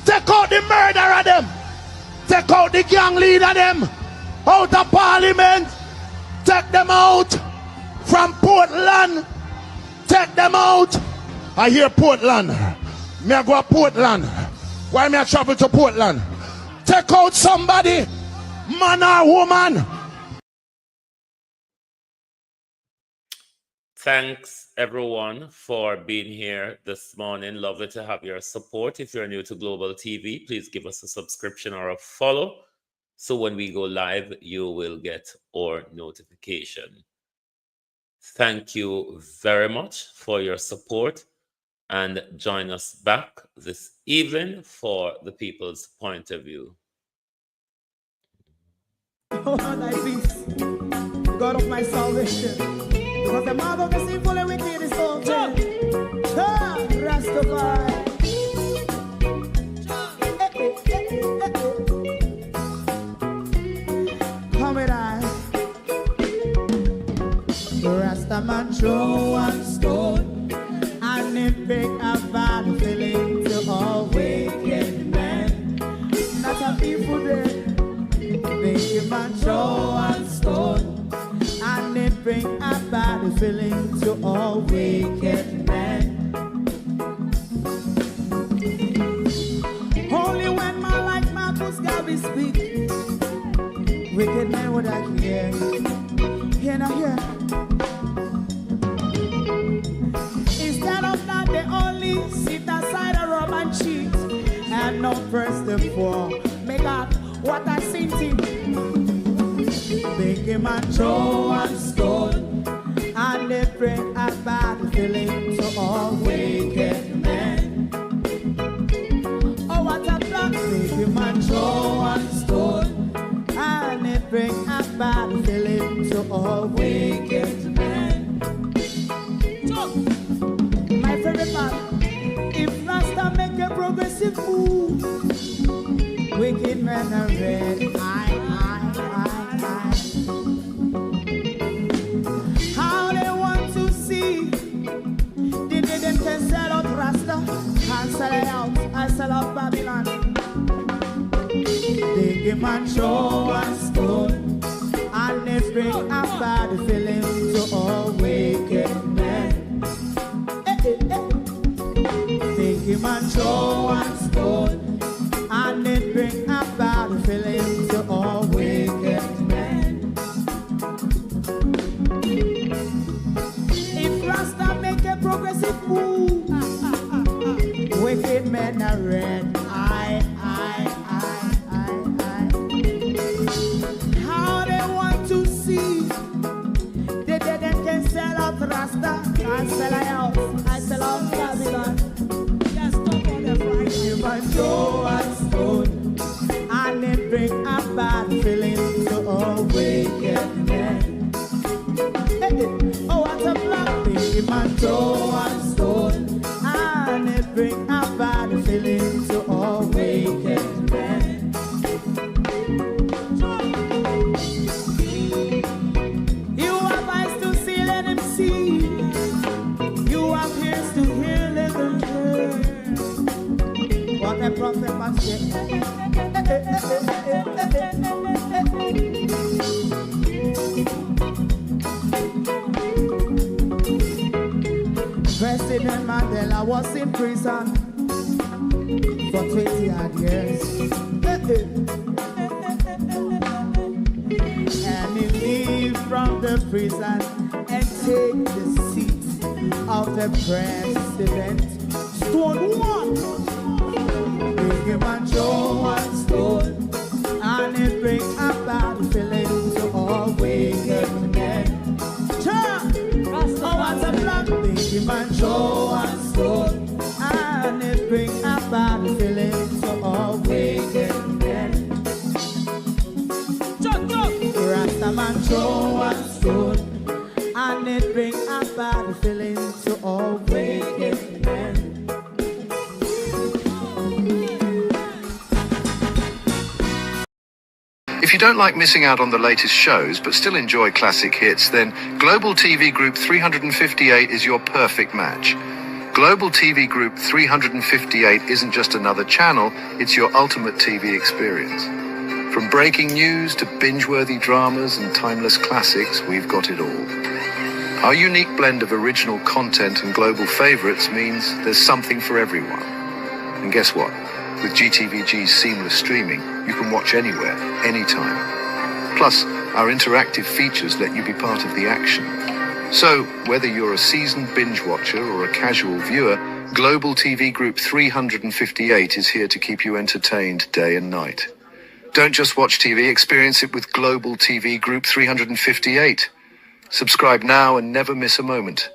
Take out the murderer them. Take out the gang leader them. Out of parliament. Take them out from Portland. Take them out. I hear Portland. Me I go to Portland. Why me I travel to Portland? Take out somebody, man or woman. Thanks everyone for being here this morning. Lovely to have your support. If you're new to Global TV, please give us a subscription or a follow. So when we go live, you will get our notification. Thank you very much for your support, and join us back this evening for the People's Point of View. Oh, thy peace, God of my salvation, because the mouth of the sinful and wicked is open. Rastafari. Come with I. Rastaman throw one stone, and it bring a bad feeling to all wicked men. Not a people there. Make a man throw one stone, and it bring a bad feeling to all wicked men. Only when man like Marcus Garvey speak, wicked men would I hear. Hear now hear. Instead of that, they only sit aside and rob and cheat, and not press the poor. Make up what I seen to. Make a man throw one stone, and they bring a bad feeling to all wicked men. Oh, what a plan. Make a man throw one stone, and it bring a bad feeling to all wicked men. My favorite part, if Rasta make a progressive move, wicked men are red. How they want to see the day them can sell out Rasta and sell it out. I sell out Babylon. They give man show and stone, and they bring a bad feeling to all wicked men. They give man show and stone, and it bring a bad feeling to all wicked men. If Rasta make a progressive move, wicked men are red. How they want to see the dead and can sell out Rasta and sell out. I sell out Babylon. Just talk on the Friday. Give a show and stone, and it bring a bad feeling to all wicked men. Oh, what a black thing, man, throw and stone, and it bring a bad feeling to all wicked men. You have eyes to see, let him see. You have ears to hear, let them hear. What a prophet must say. President Mandela was in prison for 20 odd years. And he leave from the prison and take the president. Stone one. Bring him and Joe one stone. And it bring a bad feeling to all wicked men. Oh, what's a plan? Bring him and Joe one stone. And it bring a bad feeling to all wicked men. Rastaman throw one stone, and it bring a bad feeling to all wicked men. If you don't like missing out on the latest shows but still enjoy classic hits, then Global TV Group 358 is your perfect match. Global TV Group 358 isn't just another channel, it's your ultimate TV experience. From breaking news to binge-worthy dramas and timeless classics, we've got it all. Our unique blend of original content and global favorites means there's something for everyone. And guess what? With GTVG's seamless streaming, you can watch anywhere, anytime. Plus, our interactive features let you be part of the action. So, whether you're a seasoned binge watcher or a casual viewer, Global TV Group 358 is here to keep you entertained day and night. Don't just watch TV, experience it with Global TV Group 358. Subscribe now and never miss a moment.